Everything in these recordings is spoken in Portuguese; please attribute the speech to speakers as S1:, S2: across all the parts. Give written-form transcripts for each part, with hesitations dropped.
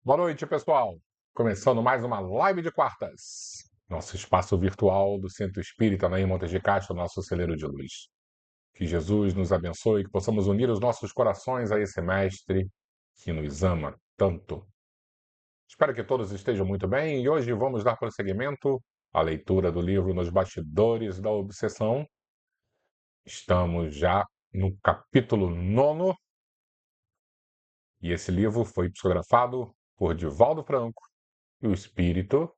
S1: Boa noite, pessoal. Começando mais uma live de quartas. Nosso espaço virtual do Centro Espírita Naim Montes de Castro, nosso celeiro de luz. Que Jesus nos abençoe, que possamos unir os nossos corações a esse mestre que nos ama tanto. Espero que todos estejam muito bem e hoje vamos dar prosseguimento à leitura do livro Nos Bastidores da Obsessão. Estamos já no capítulo 9 e esse livro foi psicografado por Divaldo Franco e o espírito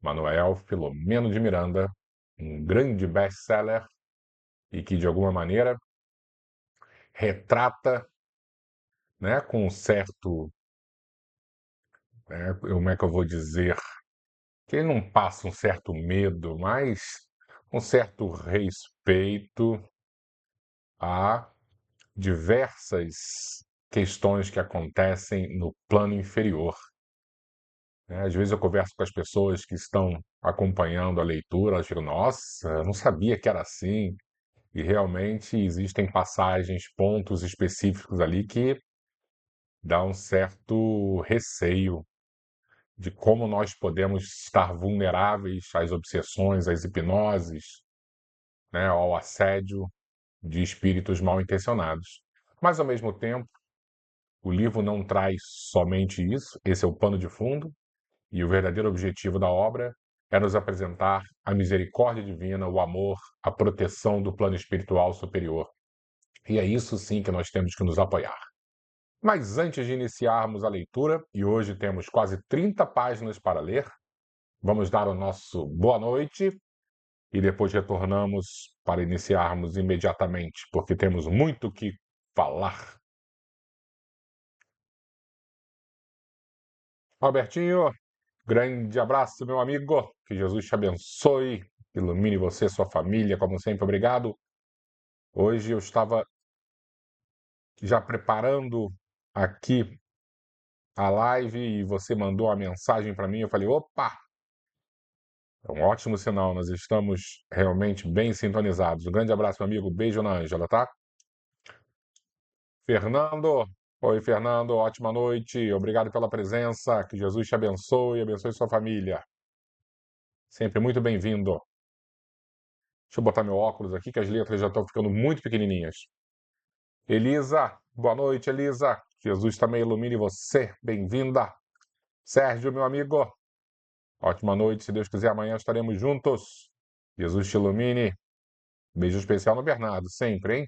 S1: Manuel Filomeno de Miranda, um grande best-seller e que, de alguma maneira, retrata, né, com um certo, como é que eu vou dizer, que ele não passa um certo medo, mas um certo respeito a diversas questões que acontecem no plano inferior, né? Às vezes eu converso com as pessoas que estão acompanhando a leitura, elas ficam, nossa, eu não sabia que era assim. E realmente existem passagens, pontos específicos ali que dá um certo receio de como nós podemos estar vulneráveis às obsessões, às hipnoses, né, ao assédio de espíritos mal intencionados. Mas, ao mesmo tempo, o livro não traz somente isso, esse é o pano de fundo, e o verdadeiro objetivo da obra é nos apresentar a misericórdia divina, o amor, a proteção do plano espiritual superior. E é isso sim que nós temos que nos apoiar. Mas antes de iniciarmos a leitura, e hoje temos quase 30 páginas para ler, vamos dar o nosso boa noite e depois retornamos para iniciarmos imediatamente, porque temos muito o que falar. Albertinho, grande abraço, meu amigo. Que Jesus te abençoe, ilumine você e sua família, como sempre, obrigado. Hoje eu estava já preparando aqui a live e você mandou a mensagem para mim. Eu falei, opa, é um ótimo sinal, nós estamos realmente bem sintonizados. Um grande abraço, meu amigo. Beijo na Ângela, tá? Fernando. Oi, Fernando. Ótima noite. Obrigado pela presença. Que Jesus te abençoe e abençoe sua família. Sempre muito bem-vindo. Deixa eu botar meu óculos aqui, que as letras já estão ficando muito pequenininhas. Elisa. Boa noite, Elisa. Jesus também ilumine você. Bem-vinda. Sérgio, meu amigo. Ótima noite. Se Deus quiser, amanhã estaremos juntos. Jesus te ilumine. Beijo especial no Bernardo, sempre, hein?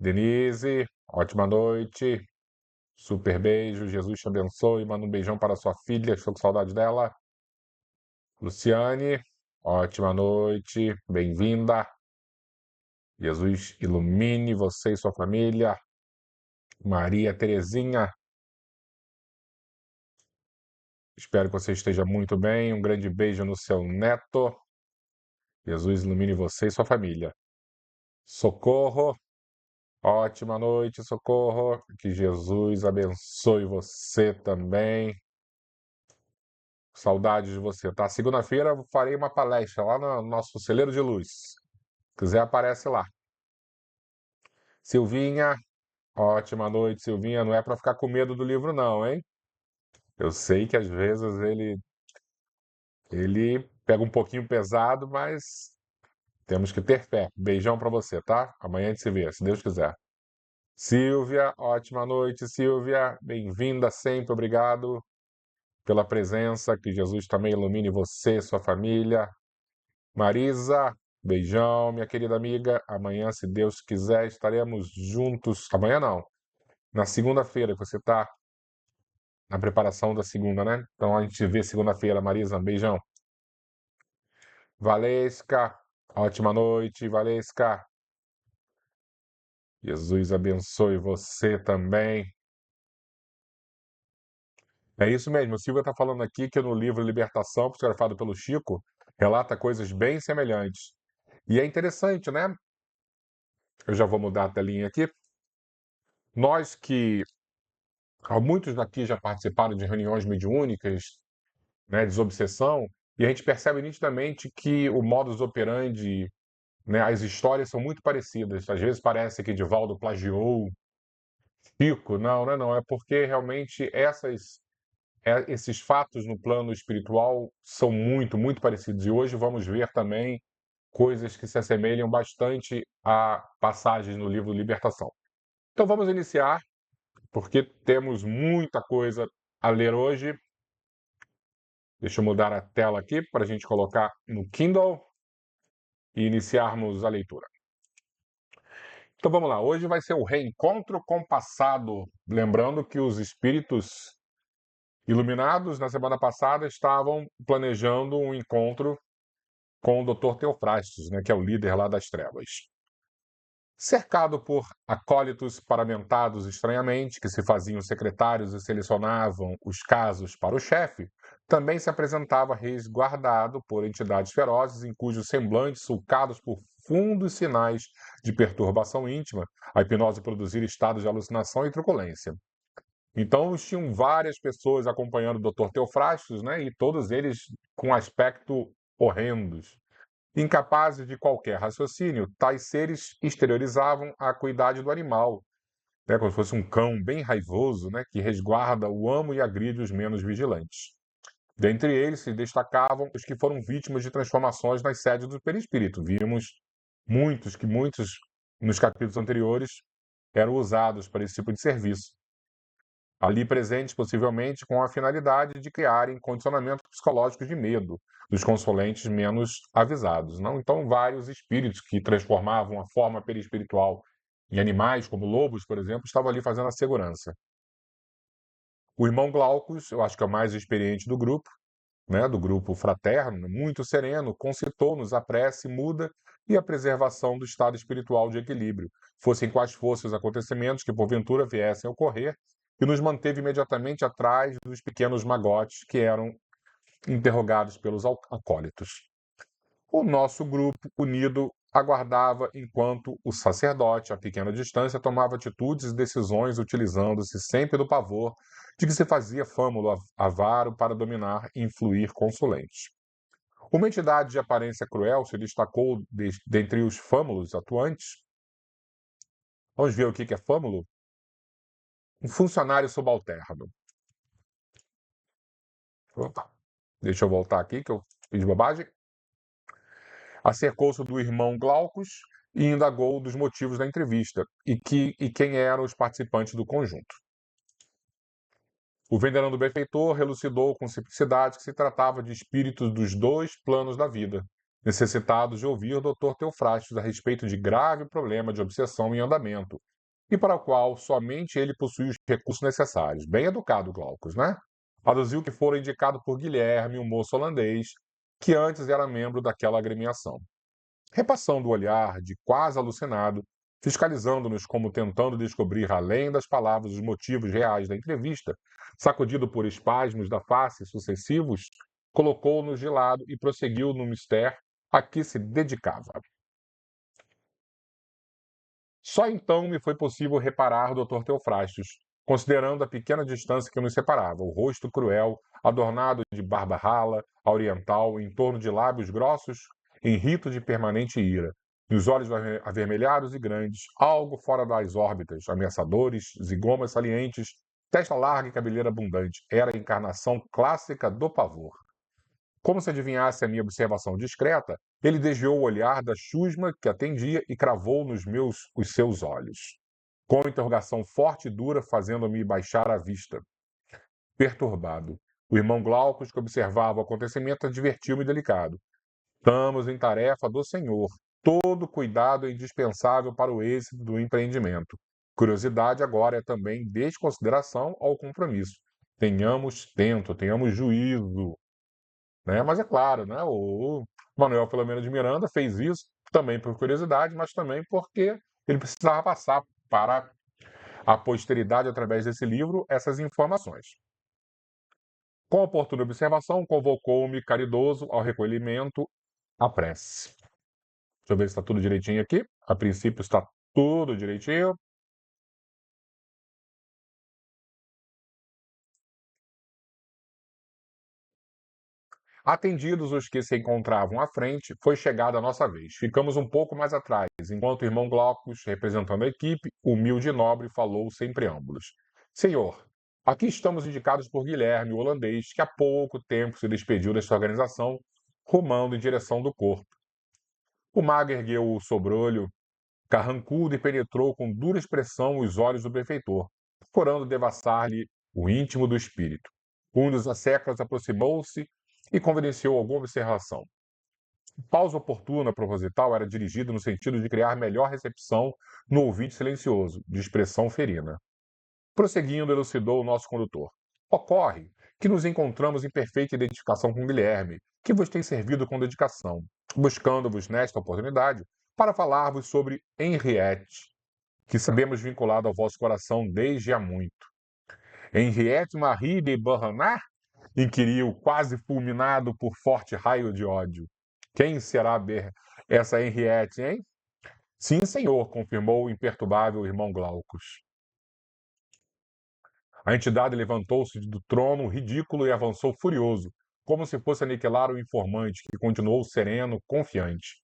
S1: Denise, ótima noite. Super beijo. Jesus te abençoe. Manda um beijão para sua filha. Estou com saudade dela. Luciane, ótima noite. Bem-vinda. Jesus ilumine você e sua família. Maria Terezinha, espero que você esteja muito bem. Um grande beijo no seu neto. Jesus ilumine você e sua família. Socorro, ótima noite, Socorro. Que Jesus abençoe você também. Saudade de você, tá? Segunda-feira eu farei uma palestra lá no nosso Celeiro de Luz. Se quiser, aparece lá. Silvinha, ótima noite, Silvinha. Não é para ficar com medo do livro, não, hein? Eu sei que às vezes ele pega um pouquinho pesado, mas temos que ter fé. Beijão para você, tá? Amanhã a gente se vê, se Deus quiser. Silvia, ótima noite, Silvia. Bem-vinda sempre, obrigado pela presença. Que Jesus também ilumine você, sua família. Marisa, beijão, minha querida amiga. Amanhã, se Deus quiser, estaremos juntos. Amanhã não, na segunda-feira, que você está na preparação da segunda, né? Então a gente se vê segunda-feira, Marisa. Beijão. Valesca, ótima noite, Valesca. Jesus abençoe você também. É isso mesmo, o Silvia está falando aqui que no livro Libertação, psicografado pelo Chico, relata coisas bem semelhantes. E é interessante, né? Eu já vou mudar a telinha aqui. Nós que, muitos daqui já participaram de reuniões mediúnicas, né, desobsessão, e a gente percebe nitidamente que o modus operandi, né, as histórias são muito parecidas. Às vezes parece que Divaldo plagiou, Pico, não, não é não, é porque realmente esses fatos no plano espiritual são muito, muito parecidos. E hoje vamos ver também coisas que se assemelham bastante a passagens no livro Libertação. Então vamos iniciar, porque temos muita coisa a ler hoje. Deixa eu mudar a tela aqui para a gente colocar no Kindle e iniciarmos a leitura. Então vamos lá, hoje vai ser o reencontro com o passado. Lembrando que os espíritos iluminados na semana passada estavam planejando um encontro com o Dr. Teofrastos, né, que é o líder lá das trevas. Cercado por acólitos paramentados estranhamente, que se faziam secretários e selecionavam os casos para o chefe, também se apresentava resguardado por entidades ferozes em cujos semblantes, sulcados por fundos sinais de perturbação íntima, a hipnose produzir estados de alucinação e truculência. Então, tinham várias pessoas acompanhando o Dr. Teofrastos, né, e todos eles com aspecto horrendos. Incapazes de qualquer raciocínio, tais seres exteriorizavam a acuidade do animal, né, como se fosse um cão bem raivoso, né, que resguarda o amo e agride os menos vigilantes. Dentre eles se destacavam os que foram vítimas de transformações nas sedes do perispírito. Vimos muitos, nos capítulos anteriores, eram usados para esse tipo de serviço. Ali presentes, possivelmente, com a finalidade de criarem condicionamentos psicológicos de medo dos consulentes menos avisados. Não? Então, vários espíritos que transformavam a forma perispiritual em animais, como lobos, por exemplo, estavam ali fazendo a segurança. O irmão Glaucus, eu acho que é o mais experiente do grupo, né, do grupo fraterno, muito sereno, concitou-nos a prece muda e a preservação do estado espiritual de equilíbrio, fossem quais fossem os acontecimentos que porventura viessem a ocorrer, e nos manteve imediatamente atrás dos pequenos magotes que eram interrogados pelos acólitos. O nosso grupo unido aguardava enquanto o sacerdote, a pequena distância, tomava atitudes e decisões utilizando-se sempre do pavor de que se fazia fâmulo avaro para dominar e influir consulentes. Uma entidade de aparência cruel se destacou dentre os fâmulos atuantes. Vamos ver o que é fâmulo? Um funcionário subalterno. Opa, deixa eu voltar aqui que eu fiz bobagem. Acercou-se do irmão Glaucus e indagou dos motivos da entrevista e quem eram os participantes do conjunto. O venerando benfeitor relucidou com simplicidade que se tratava de espíritos dos dois planos da vida, necessitados de ouvir o Dr. Teofrastos a respeito de grave problema de obsessão em andamento, e para o qual somente ele possuía os recursos necessários. Bem educado, Glaucus, né? Aduziu que fora indicado por Guilherme, um moço holandês, que antes era membro daquela agremiação. Repassando o olhar de quase alucinado, fiscalizando-nos como tentando descobrir, além das palavras, os motivos reais da entrevista, sacudido por espasmos da face sucessivos, colocou-nos de lado e prosseguiu no mistério a que se dedicava. Só então me foi possível reparar o Dr. Teofrastos, considerando a pequena distância que nos separava, o rosto cruel, adornado de barba rala, oriental, em torno de lábios grossos, em rito de permanente ira, e os olhos avermelhados e grandes, algo fora das órbitas, ameaçadores, zigomas salientes, testa larga e cabeleira abundante. Era a encarnação clássica do pavor. Como se adivinhasse a minha observação discreta, ele desviou o olhar da chusma que atendia e cravou nos meus os seus olhos, com interrogação forte e dura, fazendo-me baixar a vista. Perturbado, o irmão Glaucus, que observava o acontecimento, advertiu-me delicado. Estamos em tarefa do Senhor. Todo cuidado é indispensável para o êxito do empreendimento. Curiosidade agora é também desconsideração ao compromisso. Tenhamos tento, tenhamos juízo, né? Mas é claro, né? O Manuel Filomeno de Miranda fez isso também por curiosidade, mas também porque ele precisava passar para a posteridade, através desse livro, essas informações. Com a oportuna observação, convocou-me caridoso ao recolhimento à prece. Deixa eu ver se está tudo direitinho aqui. A princípio está tudo direitinho. Atendidos os que se encontravam à frente, foi chegada a nossa vez. Ficamos um pouco mais atrás, enquanto o irmão Glaucus, representando a equipe, humilde e nobre, falou sem preâmbulos. Senhor, aqui estamos indicados por Guilherme, o holandês, que há pouco tempo se despediu desta organização, rumando em direção do corpo. O mago ergueu o sobrolho carrancudo e penetrou com dura expressão os olhos do benfeitor, procurando devassar-lhe o íntimo do espírito. Um dos asseclas aproximou-se e confidenciou alguma observação. Pausa oportuna proposital era dirigida no sentido de criar melhor recepção no ouvinte silencioso, de expressão ferina. Prosseguindo, elucidou o nosso condutor. Ocorre que nos encontramos em perfeita identificação com Guilherme, que vos tem servido com dedicação, buscando-vos nesta oportunidade para falar-vos sobre Henriette, que sabemos vinculado ao vosso coração desde há muito. Henriette Marie de Beauharnais? Inquiriu, quase fulminado por forte raio de ódio. Quem será essa Henriette, hein? Sim, senhor, confirmou o imperturbável irmão Glaucus. A entidade levantou-se do trono ridículo e avançou furioso, como se fosse aniquilar o informante, que continuou sereno, confiante.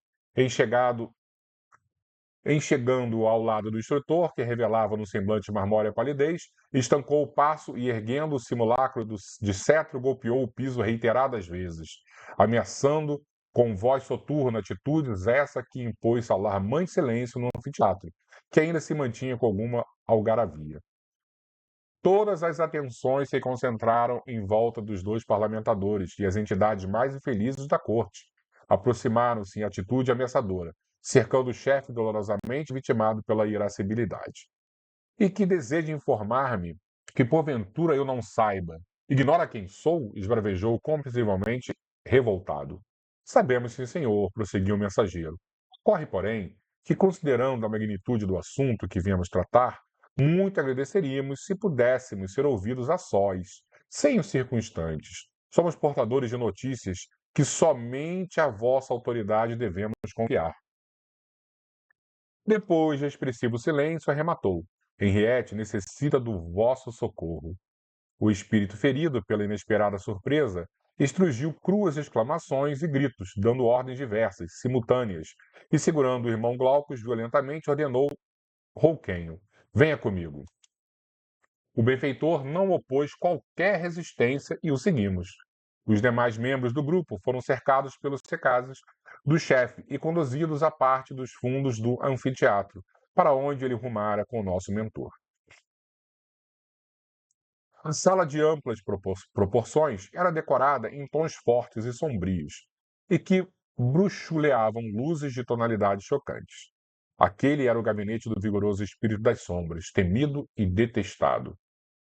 S1: Enxergando ao lado do instrutor, que revelava no semblante marmórea palidez, estancou o passo e, erguendo o simulacro de cetro, golpeou o piso reiteradas vezes, ameaçando com voz soturna atitudes essa que impôs alarmante silêncio no anfiteatro, que ainda se mantinha com alguma algaravia. Todas as atenções se concentraram em volta dos dois parlamentadores e as entidades mais infelizes da corte. Aproximaram-se em atitude ameaçadora, cercando o chefe dolorosamente vitimado pela irascibilidade. E que deseja informar-me que porventura eu não saiba. Ignora quem sou? Esbravejou compreensivelmente revoltado. Sabemos, sim, senhor, prosseguiu o mensageiro. Ocorre, porém, que, considerando a magnitude do assunto que viemos tratar, muito agradeceríamos se pudéssemos ser ouvidos a sós, sem os circunstantes. Somos portadores de notícias que somente a vossa autoridade devemos confiar. Depois de expressivo silêncio, arrematou. Henriette necessita do vosso socorro. O espírito ferido pela inesperada surpresa estrugiu cruas exclamações e gritos, dando ordens diversas, simultâneas, e segurando o irmão Glaucus violentamente, ordenou rouquenho: venha comigo. O benfeitor não opôs qualquer resistência e o seguimos. Os demais membros do grupo foram cercados pelos secazes do chefe e conduzidos à parte dos fundos do anfiteatro, para onde ele rumara com o nosso mentor. A sala de amplas proporções era decorada em tons fortes e sombrios, e que bruxuleavam luzes de tonalidades chocantes. Aquele era o gabinete do vigoroso espírito das sombras, temido e detestado.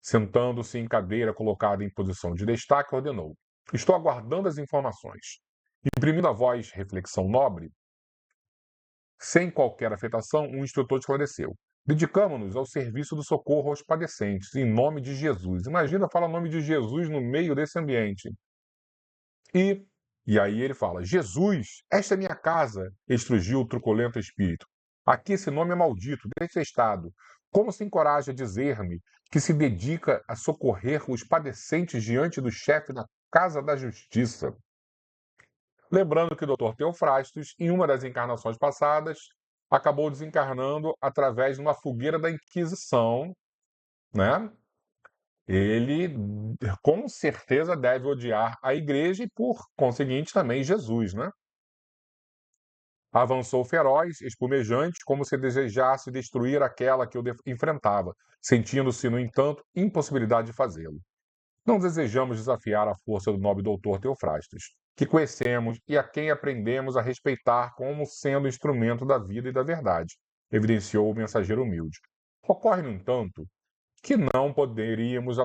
S1: Sentando-se em cadeira colocada em posição de destaque, ordenou: estou aguardando as informações. Imprimindo a voz reflexão nobre, sem qualquer afetação, o instrutor esclareceu: dedicamos-nos ao serviço do socorro aos padecentes, em nome de Jesus. Imagina falar o nome de Jesus no meio desse ambiente. E, e aí ele fala: Jesus, esta é minha casa, estrugiu o truculento espírito. Aqui esse nome é maldito, detestado. Como se encoraja a dizer-me que se dedica a socorrer os padecentes diante do chefe da Casa da Justiça? Lembrando que o Dr. Teofrastos, em uma das encarnações passadas, acabou desencarnando através de uma fogueira da Inquisição, né? Ele com certeza deve odiar a igreja e, por conseguinte, também Jesus, né? Avançou feroz, espumejante, como se desejasse destruir aquela que o enfrentava, sentindo-se, no entanto, impossibilidade de fazê-lo. Não desejamos desafiar a força do nobre doutor Teofrastos, que conhecemos e a quem aprendemos a respeitar como sendo instrumento da vida e da verdade, evidenciou o mensageiro humilde. Ocorre, no entanto, que não poderíamos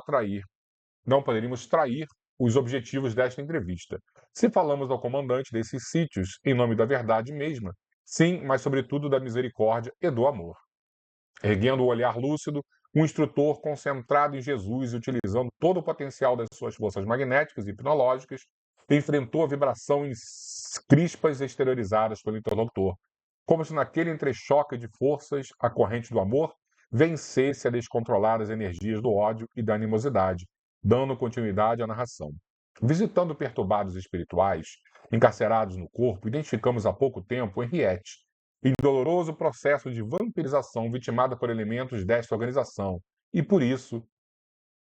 S1: trair os objetivos desta entrevista. Se falamos ao comandante desses sítios em nome da verdade mesma, sim, mas sobretudo da misericórdia e do amor. Erguendo o olhar lúcido, o instrutor, concentrado em Jesus e utilizando todo o potencial das suas forças magnéticas e hipnológicas, enfrentou a vibração em crispas exteriorizadas pelo interlocutor, como se naquele entrechoque de forças a corrente do amor vencesse a descontrolar as energias do ódio e da animosidade, dando continuidade à narração. Visitando perturbados espirituais, encarcerados no corpo, identificamos há pouco tempo Henriette, em doloroso processo de vampirização vitimada por elementos desta organização. E por isso,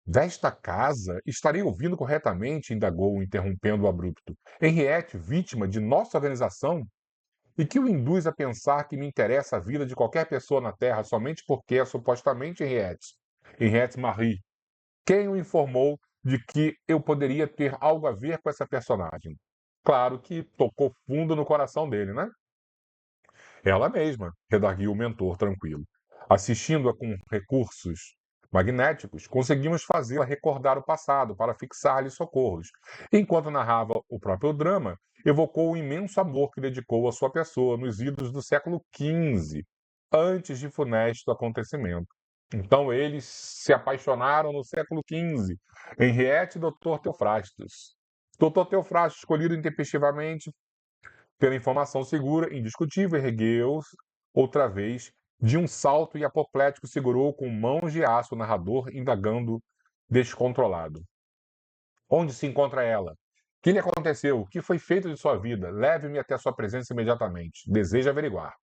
S1: desta casa, estarei ouvindo corretamente, indagou, interrompendo o abrupto. Henriette, vítima de nossa organização? E que o induz a pensar que me interessa a vida de qualquer pessoa na Terra somente porque é supostamente Henriette. Henriette Marie. Quem o informou de que eu poderia ter algo a ver com essa personagem? Claro que tocou fundo no coração dele, né? Ela mesma, redarguiu o mentor tranquilo. Assistindo-a com recursos magnéticos, conseguimos fazê-la recordar o passado para fixar-lhe socorros. Enquanto narrava o próprio drama, evocou o imenso amor que dedicou à sua pessoa nos idos do século XV, antes de funesto acontecimento. Então eles se apaixonaram no século XV, Henriette e Dr. Teofrastos. Dr. Teofrastos, escolhido intempestivamente, pela informação segura, indiscutível, ergueu-se outra vez de um salto e apoplético segurou com mãos de aço o narrador, indagando descontrolado. Onde se encontra ela? O que lhe aconteceu? O que foi feito de sua vida? Leve-me até sua presença imediatamente. Desejo averiguar.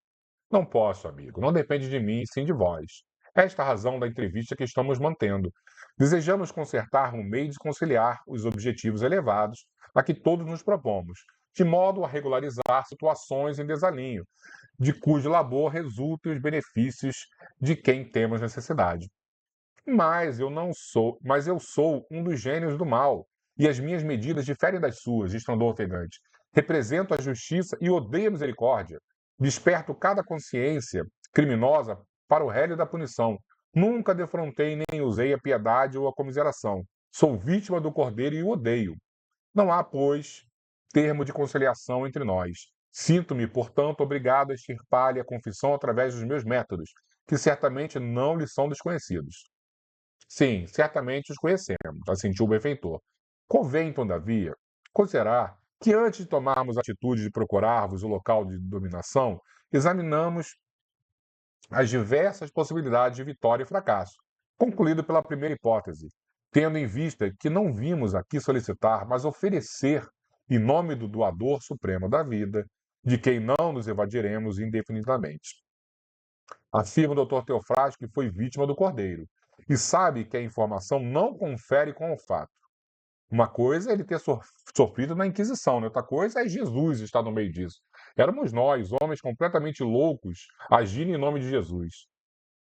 S1: Não posso, amigo. Não depende de mim, sim de vós. Esta é a razão da entrevista que estamos mantendo. Desejamos consertar um meio de conciliar os objetivos elevados a que todos nos propomos, de modo a regularizar situações em desalinho, de cujo labor resultem os benefícios de quem temos necessidade. Mas eu sou um dos gênios do mal, e as minhas medidas diferem das suas, estrondou ofegante. Represento a justiça e odeio a misericórdia. Desperto cada consciência criminosa para o rédeo da punição. Nunca defrontei nem usei a piedade ou a comiseração. Sou vítima do cordeiro e o odeio. Não há, pois, termo de conciliação entre nós. Sinto-me, portanto, obrigado a extirpar-lhe a confissão através dos meus métodos, que certamente não lhe são desconhecidos. Sim, certamente os conhecemos, assentiu o benfeitor. Convém, todavia, considerar que antes de tomarmos a atitude de procurarmos o local de dominação, examinamos as diversas possibilidades de vitória e fracasso, concluído pela primeira hipótese, tendo em vista que não vimos aqui solicitar, mas oferecer, em nome do doador supremo da vida, de quem não nos evadiremos indefinidamente. Afirma o Dr. Teofrastos que foi vítima do cordeiro e sabe que a informação não confere com o fato. Uma coisa é ele ter sofrido na Inquisição, né? Outra coisa é Jesus estar no meio disso. Éramos nós, homens completamente loucos, agindo em nome de Jesus.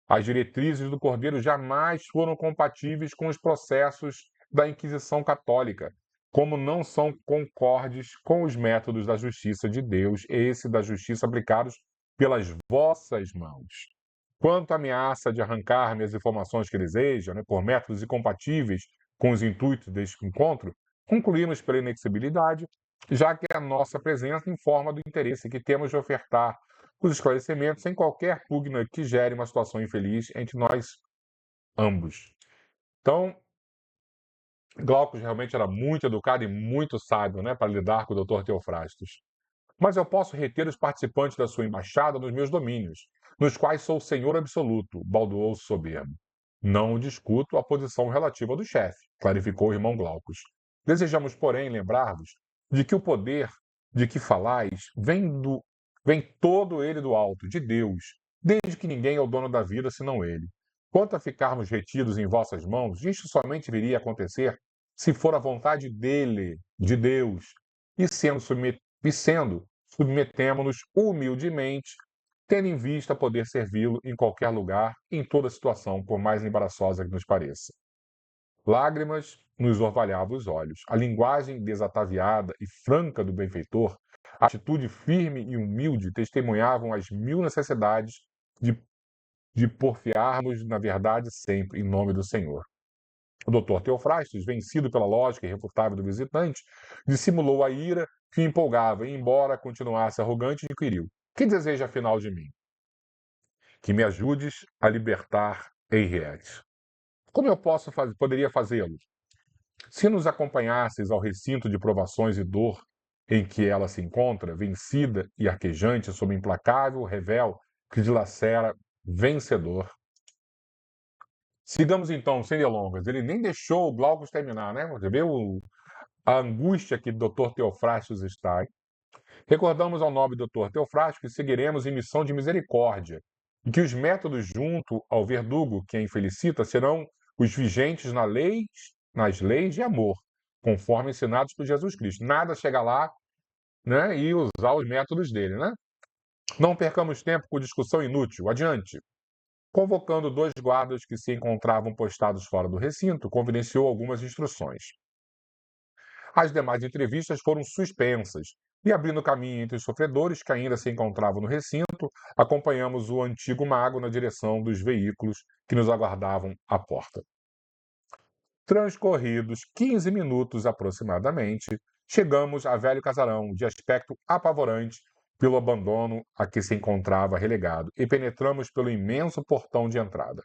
S1: As diretrizes do Cordeiro jamais foram compatíveis com os processos da Inquisição Católica, como não são concordes com os métodos da justiça de Deus, esse da justiça aplicados pelas vossas mãos. Quanto à ameaça de arrancar-me as informações que deseja, né, por métodos incompatíveis com os intuitos deste encontro, concluímos pela inexigibilidade, já que a nossa presença informa do interesse que temos de ofertar os esclarecimentos sem qualquer pugna que gere uma situação infeliz entre nós ambos. Então, Glaucus realmente era muito educado e muito sábio, né, para lidar com o Dr. Teofrastos. Mas eu posso reter os participantes da sua embaixada nos meus domínios, nos quais sou senhor absoluto, baldoou soberbo. Não discuto a posição relativa do chefe, clarificou o irmão Glaucus. Desejamos, porém, lembrar-vos de que o poder de que falais vem todo ele do alto, de Deus, desde que ninguém é o dono da vida senão ele. Quanto a ficarmos retidos em vossas mãos, isto somente viria a acontecer se for a vontade dele, de Deus, e sendo submetemo-nos humildemente, tendo em vista poder servi-lo em qualquer lugar, em toda situação, por mais embaraçosa que nos pareça. Lágrimas nos orvalhavam os olhos. A linguagem desataviada e franca do benfeitor, a atitude firme e humilde testemunhavam as mil necessidades de, de porfiarmos na verdade sempre, em nome do Senhor. O doutor Teofrastos, vencido pela lógica irrefutável do visitante, dissimulou a ira que o empolgava e, embora continuasse arrogante, inquiriu: que deseja afinal de mim? Que me ajudes a libertar Henriette. Como eu poderia fazê-lo? Se nos acompanhasses ao recinto de provações e dor em que ela se encontra, vencida e arquejante sob implacável revel que dilacera vencedor. Sigamos então, sem delongas. Ele nem deixou o Glaucus terminar, né? Você vê a angústia que Dr. Teofrastos está. Recordamos ao nobre Dr. Teofrastos que seguiremos em missão de misericórdia e que os métodos junto ao verdugo que a infelicita serão os vigentes nas leis de amor, conforme ensinados por Jesus Cristo. Nada chega lá, né, e usar os métodos dele, né? Não percamos tempo com discussão inútil. Adiante. Convocando 2 guardas que se encontravam postados fora do recinto, confidenciou algumas instruções. As demais entrevistas foram suspensas e, abrindo caminho entre os sofredores que ainda se encontravam no recinto, acompanhamos o antigo mago na direção dos veículos que nos aguardavam à porta. Transcorridos 15 minutos aproximadamente, chegamos a velho casarão, de aspecto apavorante pelo abandono a que se encontrava relegado, e penetramos pelo imenso portão de entrada.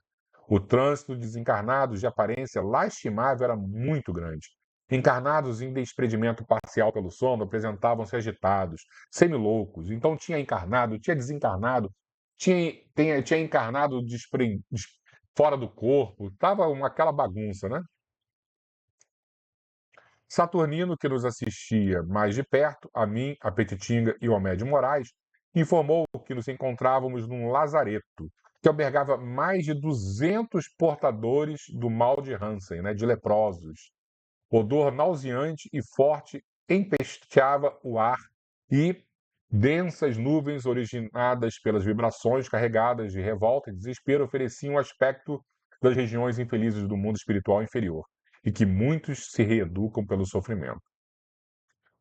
S1: O trânsito de desencarnados de aparência lastimável era muito grande. Encarnados em desprendimento parcial pelo sono apresentavam-se agitados, semiloucos. Então tinha encarnado, tinha desencarnado, tinha encarnado fora do corpo. Estava aquela bagunça, né? Saturnino, que nos assistia mais de perto, a mim, a Petitinga e o Amédio Moraes, informou que nos encontrávamos num lazareto, que albergava mais de 200 portadores do mal de Hansen, né, de leprosos. Odor nauseante e forte empesteava o ar e densas nuvens originadas pelas vibrações carregadas de revolta e desespero ofereciam o aspecto das regiões infelizes do mundo espiritual inferior e que muitos se reeducam pelo sofrimento.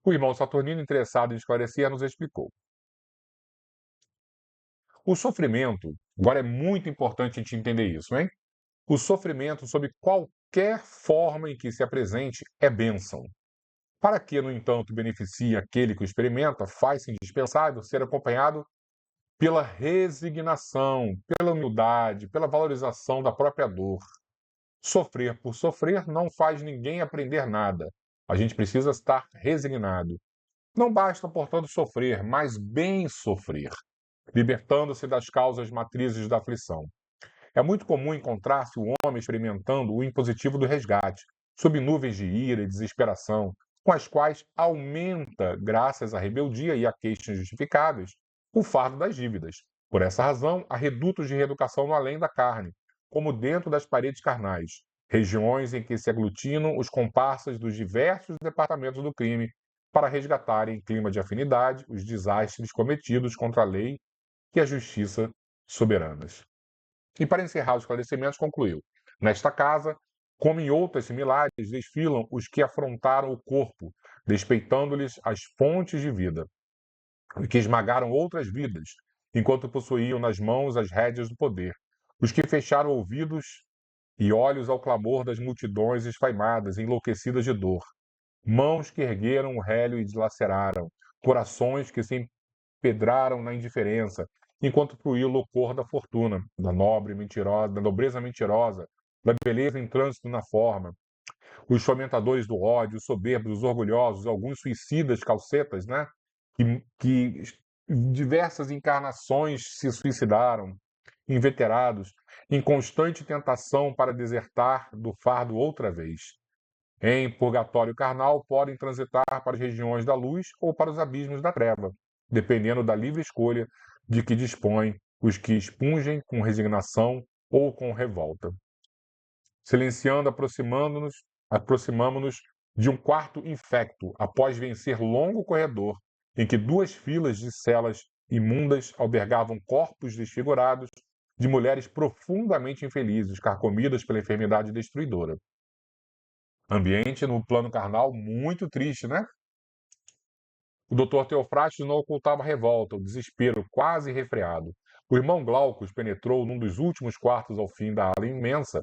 S1: O irmão Saturnino, interessado em esclarecer, nos explicou. O sofrimento, agora é muito importante a gente entender isso, hein? O sofrimento, sob qualquer forma em que se apresente, é bênção. Para que, no entanto, beneficie aquele que o experimenta, faz-se indispensável ser acompanhado pela resignação, pela humildade, pela valorização da própria dor. Sofrer por sofrer não faz ninguém aprender nada. A gente precisa estar resignado. Não basta, portanto, sofrer, mas bem sofrer, libertando-se das causas matrizes da aflição. É muito comum encontrar-se o homem experimentando o impositivo do resgate, sob nuvens de ira e desesperação, com as quais aumenta, graças à rebeldia e a queixas injustificáveis, o fardo das dívidas. Por essa razão, há redutos de reeducação no além da carne, como dentro das paredes carnais, regiões em que se aglutinam os comparsas dos diversos departamentos do crime para resgatarem em clima de afinidade os desastres cometidos contra a lei e a justiça soberanas. E para encerrar os esclarecimentos, concluiu: nesta casa, como em outras similares, desfilam os que afrontaram o corpo, despeitando-lhes as fontes de vida, e que esmagaram outras vidas, enquanto possuíam nas mãos as rédeas do poder, os que fecharam ouvidos e olhos ao clamor das multidões esfaimadas, enlouquecidas de dor, mãos que ergueram o rélio e dilaceraram, corações que se pedraram na indiferença, enquanto fluía o loucor da fortuna, da nobre mentirosa, da nobreza mentirosa, da beleza em trânsito na forma, os fomentadores do ódio, os soberbos, os orgulhosos, alguns suicidas calcetas, né? Que diversas encarnações se suicidaram, inveterados, em constante tentação para desertar do fardo outra vez. Em purgatório carnal, podem transitar para as regiões da luz ou para os abismos da treva, dependendo da livre escolha de que dispõem os que expungem com resignação ou com revolta. Silenciando, aproximamo-nos de um quarto infecto, após vencer longo corredor, em que 2 filas de celas imundas albergavam corpos desfigurados de mulheres profundamente infelizes, carcomidas pela enfermidade destruidora. Ambiente no plano carnal muito triste, né? O Dr. Teofrastos não ocultava a revolta, o desespero quase refreado. O irmão Glaucus penetrou num dos últimos quartos ao fim da ala imensa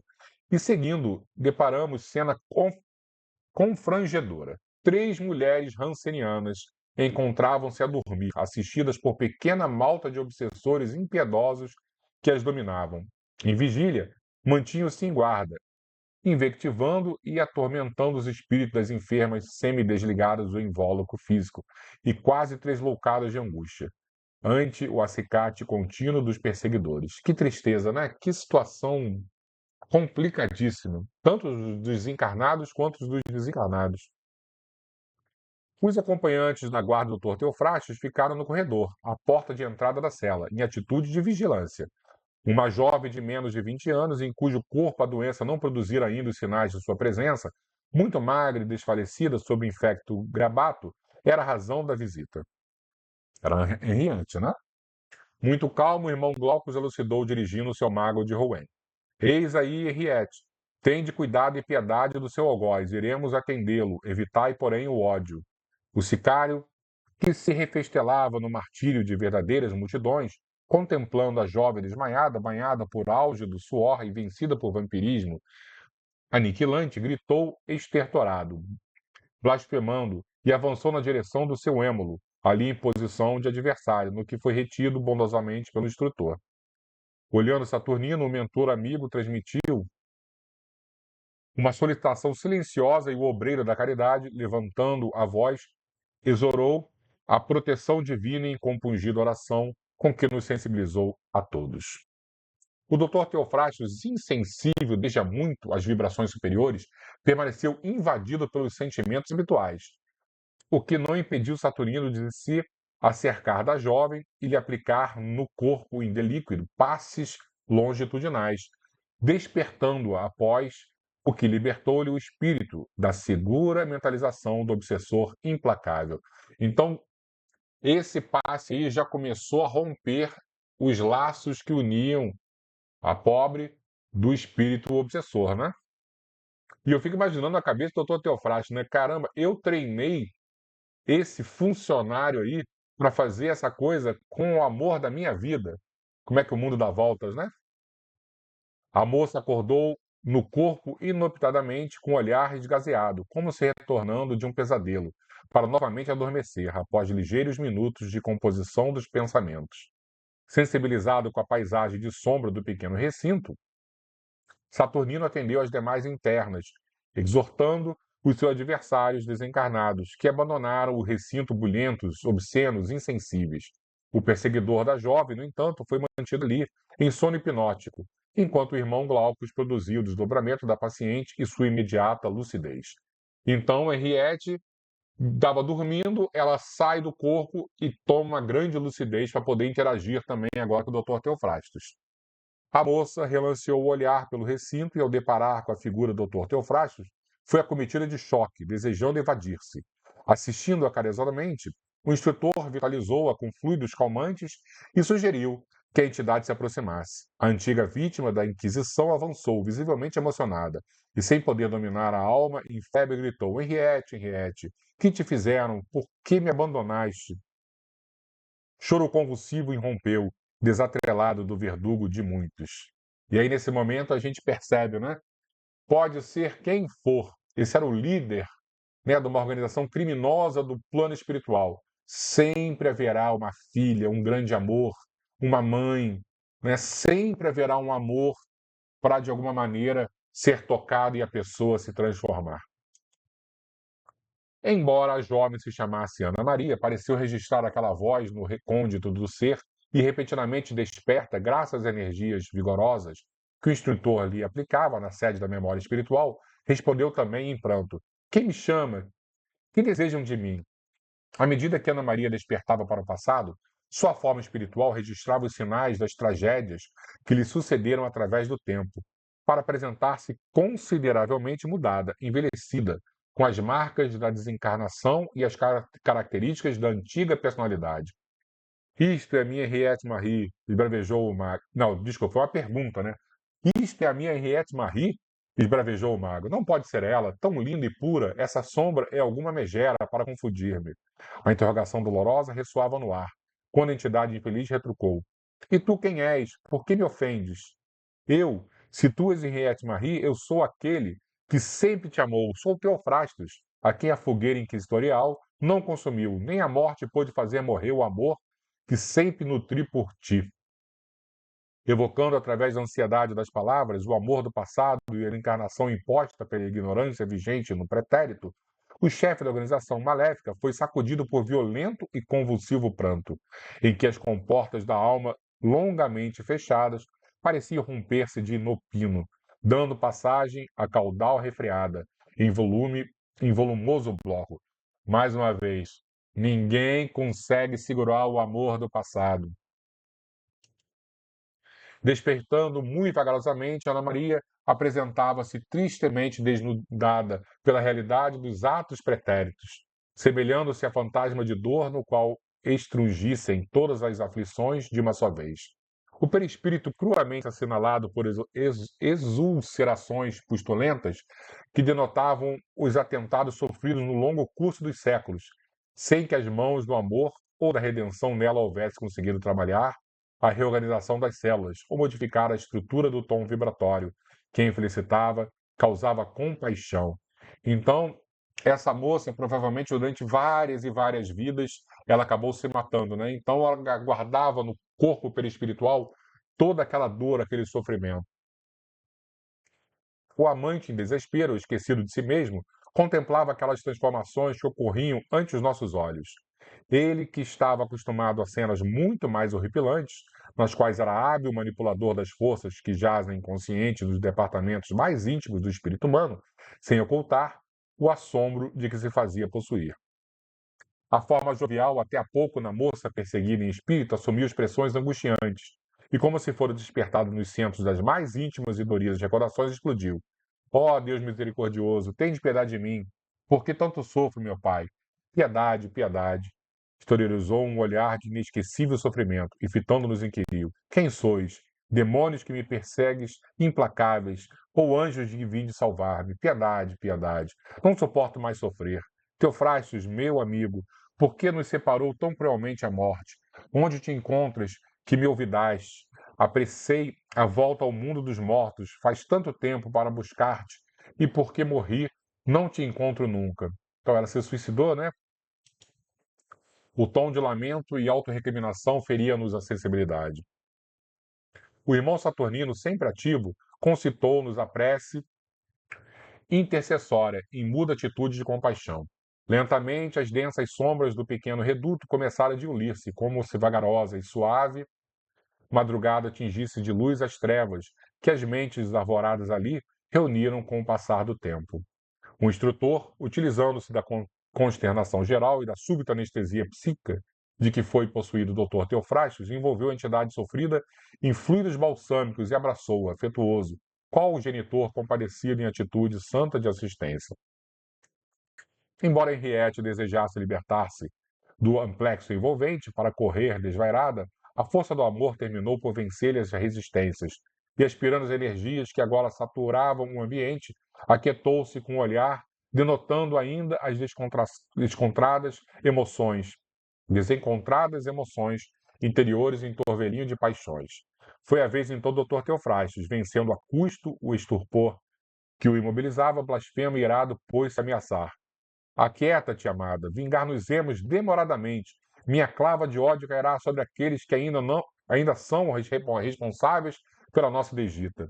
S1: e, seguindo, deparamos cena confrangedora. 3 mulheres hansenianas encontravam-se a dormir, assistidas por pequena malta de obsessores impiedosos que as dominavam. Em vigília, mantinham-se em guarda, invectivando e atormentando os espíritos das enfermas semi-desligadas do invólucro físico e quase tresloucadas de angústia, ante o acicate contínuo dos perseguidores. Que tristeza, né? Que situação complicadíssima, tanto dos encarnados quanto dos desencarnados. Os acompanhantes da guarda do Dr. Teofrastos ficaram no corredor, à porta de entrada da cela, em atitude de vigilância. Uma jovem de menos de 20 anos, em cujo corpo a doença não produzira ainda os sinais de sua presença, muito magra e desfalecida sob o infecto grabato, era a razão da visita. Era Henriante, né? Muito calmo, o irmão Glaucus elucidou dirigindo seu mago de Rouen. Eis aí Henriette. Tende cuidado e piedade do seu algoz, iremos atendê-lo, evitai, porém, o ódio. O sicário, que se refestelava no martírio de verdadeiras multidões, contemplando a jovem desmaiada, banhada por auge do suor e vencida por vampirismo aniquilante, gritou estertorado, blasfemando, e avançou na direção do seu êmulo, ali em posição de adversário, no que foi retido bondosamente pelo instrutor. Olhando Saturnino, o mentor amigo transmitiu uma solicitação silenciosa e o obreiro da caridade, levantando a voz, exorou a proteção divina em compungida oração com que nos sensibilizou a todos. O Dr. Teofrastos, insensível desde há muito às vibrações superiores, permaneceu invadido pelos sentimentos habituais, o que não impediu Saturnino de se acercar da jovem e lhe aplicar no corpo indelíquido passes longitudinais, despertando-a após o que libertou-lhe o espírito da segura mentalização do obsessor implacável. Então, esse passe aí já começou a romper os laços que uniam a pobre do espírito obsessor, né? E eu fico imaginando a cabeça do Dr. Teofrastos, né? Caramba, eu treinei esse funcionário aí para fazer essa coisa com o amor da minha vida. Como é que o mundo dá voltas, né? A moça acordou no corpo inoptadamente, com o olhar esgazeado, como se retornando de um pesadelo, para novamente adormecer após ligeiros minutos de composição dos pensamentos. Sensibilizado com a paisagem de sombra do pequeno recinto, Saturnino atendeu às demais internas, exortando os seus adversários desencarnados, que abandonaram o recinto bulhentos, obscenos, insensíveis. O perseguidor da jovem, no entanto, foi mantido ali, em sono hipnótico, enquanto o irmão Glaucus produzia o desdobramento da paciente e sua imediata lucidez. Então, Henriette estava dormindo, ela sai do corpo e toma uma grande lucidez para poder interagir também agora com o Dr. Teofrastos. A moça relanceou o olhar pelo recinto e, ao deparar com a figura do Dr. Teofrastos, foi acometida de choque, desejando evadir-se. Assistindo acarinhosamente, o instrutor vitalizou-a com fluidos calmantes e sugeriu que a entidade se aproximasse. A antiga vítima da Inquisição avançou, visivelmente emocionada, e, sem poder dominar a alma, em febre gritou: Henriette, Henriette, que te fizeram? Por que me abandonaste? Choro convulsivo irrompeu, desatrelado do verdugo de muitos. E aí, nesse momento, a gente percebe, né? Pode ser quem for. Esse era o líder, né, de uma organização criminosa do plano espiritual. Sempre haverá uma filha, um grande amor, uma mãe, né? Sempre haverá um amor para, de alguma maneira, ser tocado e a pessoa se transformar. Embora a jovem se chamasse Ana Maria, pareceu registrar aquela voz no recôndito do ser e repentinamente desperta, graças às energias vigorosas que o instrutor lhe aplicava na sede da memória espiritual, respondeu também em pranto: Quem me chama? Que desejam de mim? À medida que Ana Maria despertava para o passado, sua forma espiritual registrava os sinais das tragédias que lhe sucederam através do tempo, para apresentar-se consideravelmente mudada, envelhecida, com as marcas da desencarnação e as características da antiga personalidade. Isto é a minha Henriette Marie, esbravejou o mago. Não, desculpa, foi uma pergunta, né? Isto é a minha Henriette Marie? Esbravejou o mago. Não pode ser ela, tão linda e pura. Essa sombra é alguma megera para confundir-me. A interrogação dolorosa ressoava no ar, quando a entidade infeliz retrucou: E tu quem és? Por que me ofendes? Eu, se tu és Henriette Marie, eu sou aquele que sempre te amou, sou Teofrastos, a quem a fogueira inquisitorial não consumiu, nem a morte pôde fazer morrer o amor que sempre nutri por ti. Evocando através da ansiedade das palavras o amor do passado e a encarnação imposta pela ignorância vigente no pretérito, o chefe da organização maléfica foi sacudido por violento e convulsivo pranto, em que as comportas da alma, longamente fechadas, pareciam romper-se de inopino, dando passagem a caudal refreada, em volumoso bloco. Mais uma vez, ninguém consegue segurar o amor do passado. Despertando muito vagarosamente, Ana Maria apresentava-se tristemente desnudada pela realidade dos atos pretéritos, semelhando-se a fantasma de dor no qual estrungissem todas as aflições de uma só vez. O perispírito cruamente assinalado por exulcerações pustulentas que denotavam os atentados sofridos no longo curso dos séculos, sem que as mãos do amor ou da redenção nela houvesse conseguido trabalhar a reorganização das células ou modificar a estrutura do tom vibratório. Quem felicitava causava compaixão. Então, essa moça, provavelmente durante várias e várias vidas, ela acabou se matando, né? Então, ela guardava no corpo perispiritual toda aquela dor, aquele sofrimento. O amante, em desespero, esquecido de si mesmo, contemplava aquelas transformações que ocorriam ante os nossos olhos. Ele, que estava acostumado a cenas muito mais horripilantes, nas quais era hábil manipulador das forças que jazem inconscientes nos departamentos mais íntimos do espírito humano, sem ocultar o assombro de que se fazia possuir. A forma jovial, até há pouco na moça perseguida em espírito, assumiu expressões angustiantes, e como se fora despertado nos centros das mais íntimas e doridas recordações, explodiu. Ó Deus misericordioso, tende piedade de mim. Por que tanto sofro, meu Pai? Piedade, piedade. Exteriorizou um olhar de inesquecível sofrimento e, fitando-nos, inquiriu: Quem sois? Demônios que me persegues, implacáveis, ou anjos de vinde salvar-me? Piedade, piedade. Não suporto mais sofrer. Teofrastos, meu amigo, por que nos separou tão cruelmente a morte? Onde te encontras que me olvidaste? Apressei a volta ao mundo dos mortos faz tanto tempo para buscar-te, e porque morri, não te encontro nunca. Então ela se suicidou, né? O tom de lamento e autorrecriminação feria-nos a sensibilidade. O irmão Saturnino, sempre ativo, concitou-nos a prece intercessória em muda atitude de compaixão. Lentamente, as densas sombras do pequeno reduto começaram a diluir-se, como se vagarosa e suave madrugada tingisse de luz as trevas que as mentes arvoradas ali reuniram com o passar do tempo. O instrutor, utilizando-se da consternação geral e da súbita anestesia psíquica de que foi possuído o Dr. Teofrastos, envolveu a entidade sofrida em fluidos balsâmicos e abraçou-o, afetuoso, qual o genitor compadecido em atitude santa de assistência. Embora Henriette desejasse libertar-se do amplexo envolvente para correr desvairada, a força do amor terminou por vencer-lhe as resistências, e aspirando as energias que agora saturavam o ambiente, aquietou-se com o olhar, denotando ainda as desencontradas emoções interiores em torvelinho de paixões. Foi a vez então do Dr. Teofrastos, vencendo a custo o estupor que o imobilizava, blasfemo e irado, pôs-se a ameaçar. Aquieta-te, amada, vingar-nos-emos demoradamente. Minha clava de ódio cairá sobre aqueles que ainda são responsáveis pela nossa desdita.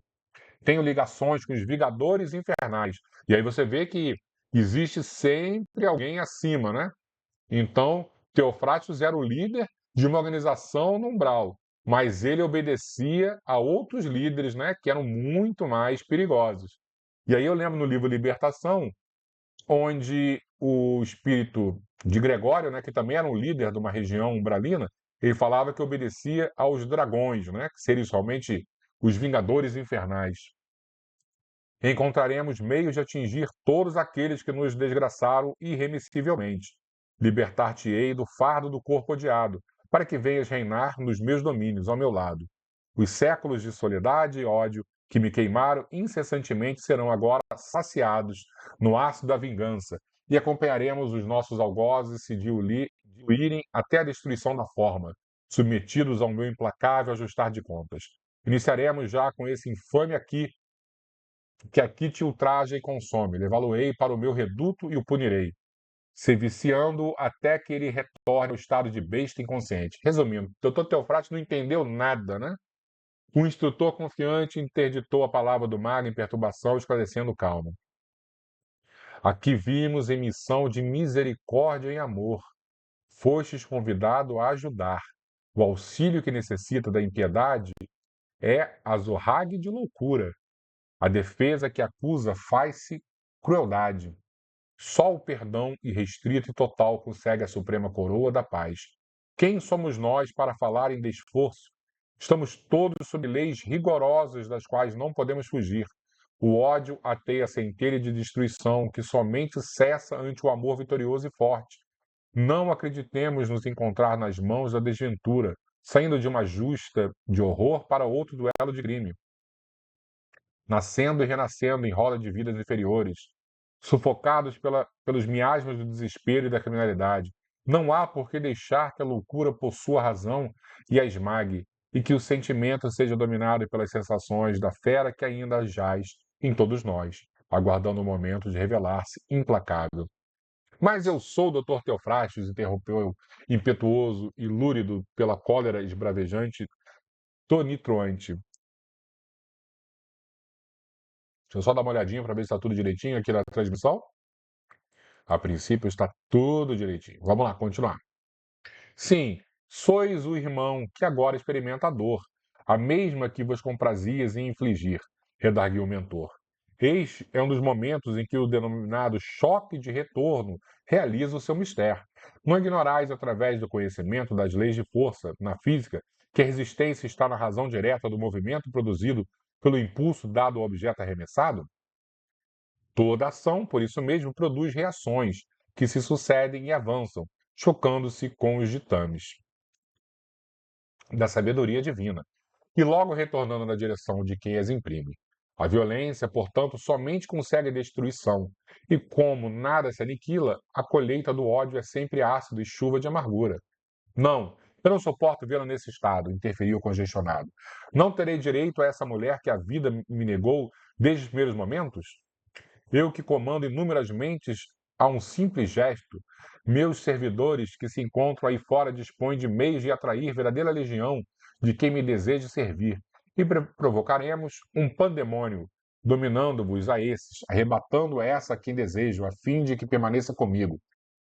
S1: Tenho ligações com os vingadores infernais. E aí você vê que existe sempre alguém acima, né? Então, Teofratos era o líder de uma organização no umbral, mas ele obedecia a outros líderes, né, que eram muito mais perigosos. E aí eu lembro no livro Libertação, onde o espírito de Gregório, né, que também era um líder de uma região umbralina, ele falava que obedecia aos dragões, né, que seriam somente os vingadores infernais. Encontraremos meios de atingir todos aqueles que nos desgraçaram irremissivelmente. Libertar-te-ei do fardo do corpo odiado, para que venhas reinar nos meus domínios, ao meu lado. Os séculos de soledade e ódio que me queimaram incessantemente serão agora saciados no ácido da vingança, e acompanharemos os nossos algozes se diluírem até a destruição da forma, submetidos ao meu implacável ajustar de contas. Iniciaremos já com esse infame aqui, que aqui te ultraja e consome. Levá-lo-ei para o meu reduto e o punirei, se viciando até que ele retorne ao estado de besta inconsciente. Resumindo, o doutor Teofrates não entendeu nada, né? O instrutor confiante interditou a palavra do mago em perturbação, esclarecendo calmo. Aqui vimos em missão de misericórdia e amor. Fostes convidado a ajudar. O auxílio que necessita da impiedade é a zorrague de loucura. A defesa que acusa faz-se crueldade. Só o perdão irrestrito e total consegue a suprema coroa da paz. Quem somos nós para falar em desforço? Estamos todos sob leis rigorosas das quais não podemos fugir. O ódio ateia a centelha de destruição que somente cessa ante o amor vitorioso e forte. Não acreditemos nos encontrar nas mãos da desventura, saindo de uma justa de horror para outro duelo de crime, nascendo e renascendo em roda de vidas inferiores, sufocados pelos miasmas do desespero e da criminalidade. Não há por que deixar que a loucura possua a razão e a esmague, e que o sentimento seja dominado pelas sensações da fera que ainda jaz em todos nós, aguardando o momento de revelar-se implacável. Mas eu sou o Dr. Teofrastos, interrompeu impetuoso e lúrido pela cólera esbravejante, tonitruante. Deixa eu só dar uma olhadinha para ver se está tudo direitinho aqui na transmissão. A princípio está tudo direitinho. Vamos lá, continuar. Sim, sois o irmão que agora experimenta a dor, a mesma que vos comprazias em infligir, redarguiu o mentor. Este é um dos momentos em que o denominado choque de retorno realiza o seu mistério. Não ignorais, através do conhecimento das leis de força na física, que a resistência está na razão direta do movimento produzido pelo impulso dado ao objeto arremessado? Toda ação, por isso mesmo, produz reações que se sucedem e avançam, chocando-se com os ditames da sabedoria divina e logo retornando na direção de quem as imprime. A violência, portanto, somente consegue destruição, e como nada se aniquila, a colheita do ódio é sempre ácido e chuva de amargura. Não, eu não suporto vê-la nesse estado, interferiu o congestionado. Não terei direito a essa mulher que a vida me negou desde os primeiros momentos? Eu que comando inúmeras mentes a um simples gesto, meus servidores que se encontram aí fora dispõem de meios de atrair verdadeira legião de quem me deseja servir, e provocaremos um pandemônio, dominando-vos a esses, arrebatando essa a quem desejo, a fim de que permaneça comigo.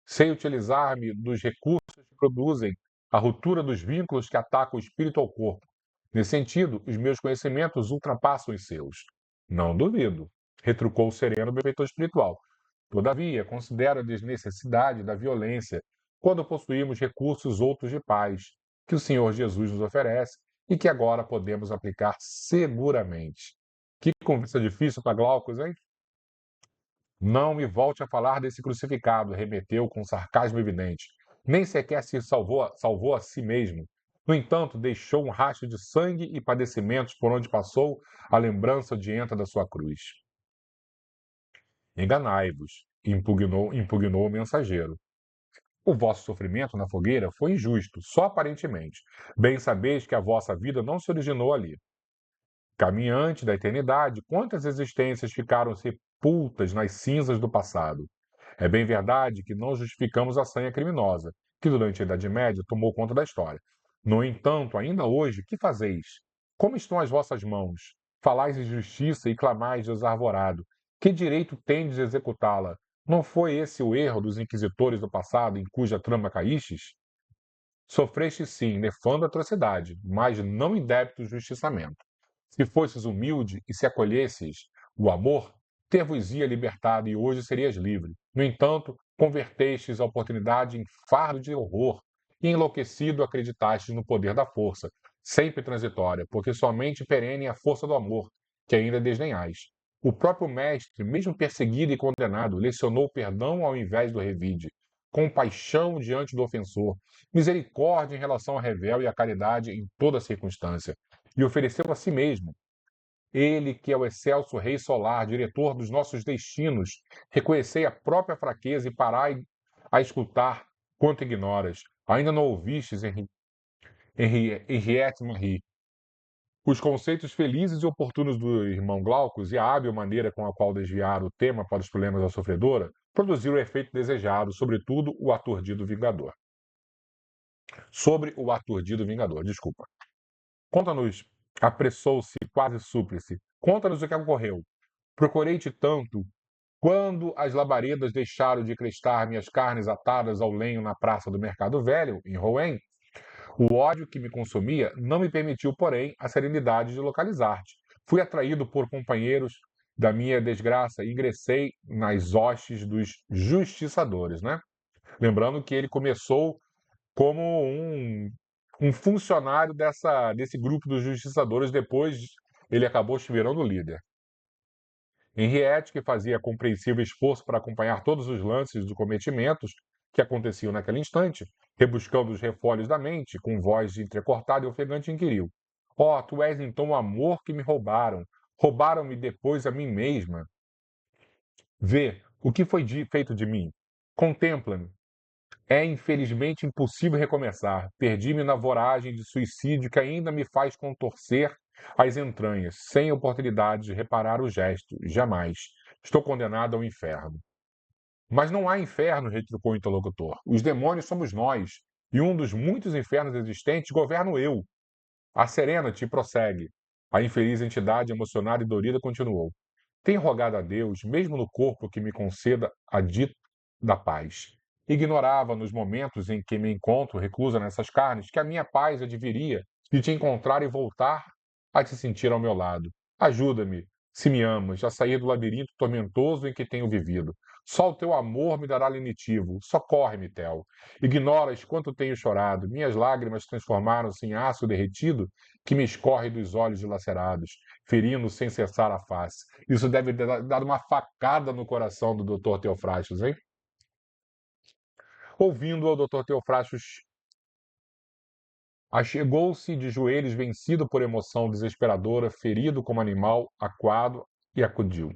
S1: Sei utilizar-me dos recursos que produzem a ruptura dos vínculos que atacam o espírito ao corpo. Nesse sentido, os meus conhecimentos ultrapassam os seus. Não duvido, retrucou o sereno benfeitor espiritual. Todavia, considero a desnecessidade da violência quando possuímos recursos outros de paz, que o Senhor Jesus nos oferece e que agora podemos aplicar seguramente. Que conversa difícil para Glaucus, hein? Não me volte a falar desse crucificado, remeteu com sarcasmo evidente. Nem sequer se salvou a si mesmo. No entanto, deixou um rastro de sangue e padecimentos por onde passou a lembrança odienta da sua cruz. Enganai-vos, impugnou o mensageiro. O vosso sofrimento na fogueira foi injusto, só aparentemente. Bem sabeis que a vossa vida não se originou ali. Caminhante da eternidade, quantas existências ficaram sepultas nas cinzas do passado? É bem verdade que não justificamos a sanha criminosa, que durante a Idade Média tomou conta da história. No entanto, ainda hoje, que fazeis? Como estão as vossas mãos? Falais em justiça e clamais desarvorado. Que direito tendes de executá-la? Não foi esse o erro dos inquisitores do passado em cuja trama caístes? Sofreste sim nefanda atrocidade, mas não em débito justiçamento. Se fosses humilde e se acolhesses o amor, ter-vos-ia libertado e hoje serias livre. No entanto, convertestes a oportunidade em fardo de horror e enlouquecido acreditastes no poder da força, sempre transitória, porque somente perene é a força do amor, que ainda desdenhais. O próprio mestre, mesmo perseguido e condenado, lecionou o perdão ao invés do revide, compaixão diante do ofensor, misericórdia em relação ao rebelde e a caridade em toda circunstância, e ofereceu a si mesmo. Ele, que é o excelso Rei Solar, diretor dos nossos destinos, reconhecei a própria fraqueza e parai a escutar quanto ignoras. Ainda não ouvistes, Henriette Marie, os conceitos felizes e oportunos do irmão Glaucus e a hábil maneira com a qual desviaram o tema para os problemas da sofredora produziram o efeito desejado, sobretudo o aturdido vingador. Sobre o aturdido vingador, desculpa. Conta-nos, apressou-se, quase súplice. Conta-nos o que ocorreu. Procurei-te tanto. Quando as labaredas deixaram de crestar minhas carnes atadas ao lenho na praça do Mercado Velho, em Rouen, o ódio que me consumia não me permitiu, porém, a serenidade de localizar-te. Fui atraído por companheiros da minha desgraça, ingressei nas hostes dos justiçadores, né? Lembrando que ele começou como um funcionário desse grupo dos justiçadores, depois ele acabou se virando líder. Henriette, que fazia compreensível esforço para acompanhar todos os lances de cometimentos que aconteciam naquele instante, rebuscando os refolhos da mente, com voz entrecortada e ofegante, inquiriu: Ó, tu és então o amor que me roubaram. Roubaram-me depois a mim mesma. Vê o que foi feito de mim. Contempla-me. É infelizmente impossível recomeçar. Perdi-me na voragem de suicídio que ainda me faz contorcer as entranhas, sem oportunidade de reparar o gesto. Jamais. Estou condenado ao inferno. Mas não há inferno, retrucou o interlocutor. Os demônios somos nós, e um dos muitos infernos existentes governo eu. A Serena-te prossegue. A infeliz entidade emocionada e dorida continuou. Tenho rogado a Deus, mesmo no corpo, que me conceda a dita da paz. Ignorava, nos momentos em que me encontro reclusa nessas carnes, que a minha paz adviria de te encontrar e voltar a te sentir ao meu lado. Ajuda-me, se me amas, a sair do labirinto tormentoso em que tenho vivido. Só o teu amor me dará lenitivo. Socorre-me, Tel. Ignoras quanto tenho chorado. Minhas lágrimas transformaram-se em aço derretido que me escorre dos olhos dilacerados, ferindo sem cessar a face. Isso deve ter dado uma facada no coração do Dr. Teofrastos, hein? Ouvindo o Dr. Teofrastos achegou-se de joelhos, vencido por emoção desesperadora, ferido como animal, aquado, e acudiu.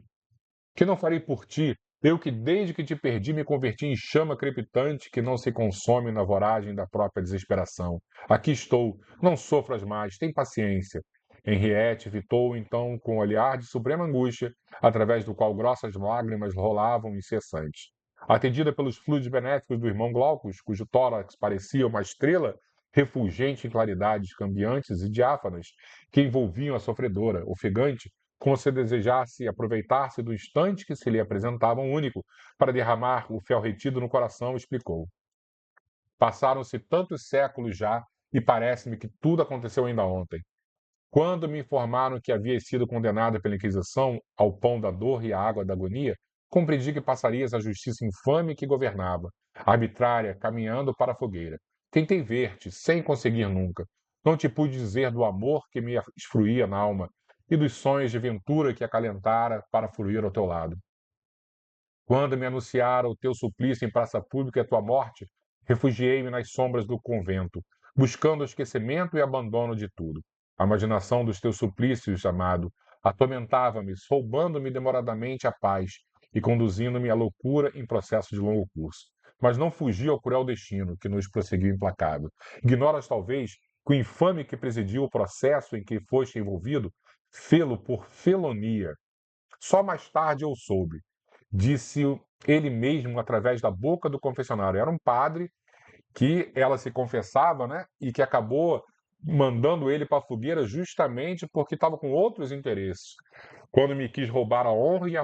S1: Que não farei por ti, eu que desde que te perdi me converti em chama crepitante que não se consome na voragem da própria desesperação. Aqui estou, não sofras mais, tem paciência. Henriette fitou então com um olhar de suprema angústia, através do qual grossas lágrimas rolavam incessantes. Atendida pelos fluidos benéficos do irmão Glaucus, cujo tórax parecia uma estrela refulgente em claridades cambiantes e diáfanas que envolviam a sofredora, ofegante, como se desejasse aproveitar-se do instante que se lhe apresentava um único, para derramar o fel retido no coração, explicou. Passaram-se tantos séculos já, e parece-me que tudo aconteceu ainda ontem. Quando me informaram que havia sido condenada pela Inquisição ao pão da dor e à água da agonia, compreendi que passarias a justiça infame que governava, arbitrária, caminhando para a fogueira. Tentei ver-te, sem conseguir nunca. Não te pude dizer do amor que me esfruía na alma e dos sonhos de ventura que acalentara para fluir ao teu lado. Quando me anunciaram o teu suplício em praça pública e a tua morte, refugiei-me nas sombras do convento, buscando o esquecimento e abandono de tudo. A imaginação dos teus suplícios, amado, atormentava-me, roubando-me demoradamente a paz e conduzindo-me à loucura em processo de longo curso. Mas não fugi ao cruel destino que nos prosseguiu implacável. Ignoras, talvez, que o infame que presidiu o processo em que foste envolvido fê-lo por felonia. Só mais tarde eu soube. Disse ele mesmo através da boca do confessionário. Era um padre que ela se confessava, né? E que acabou mandando ele para a fogueira justamente porque estava com outros interesses. Quando me quis roubar a honra e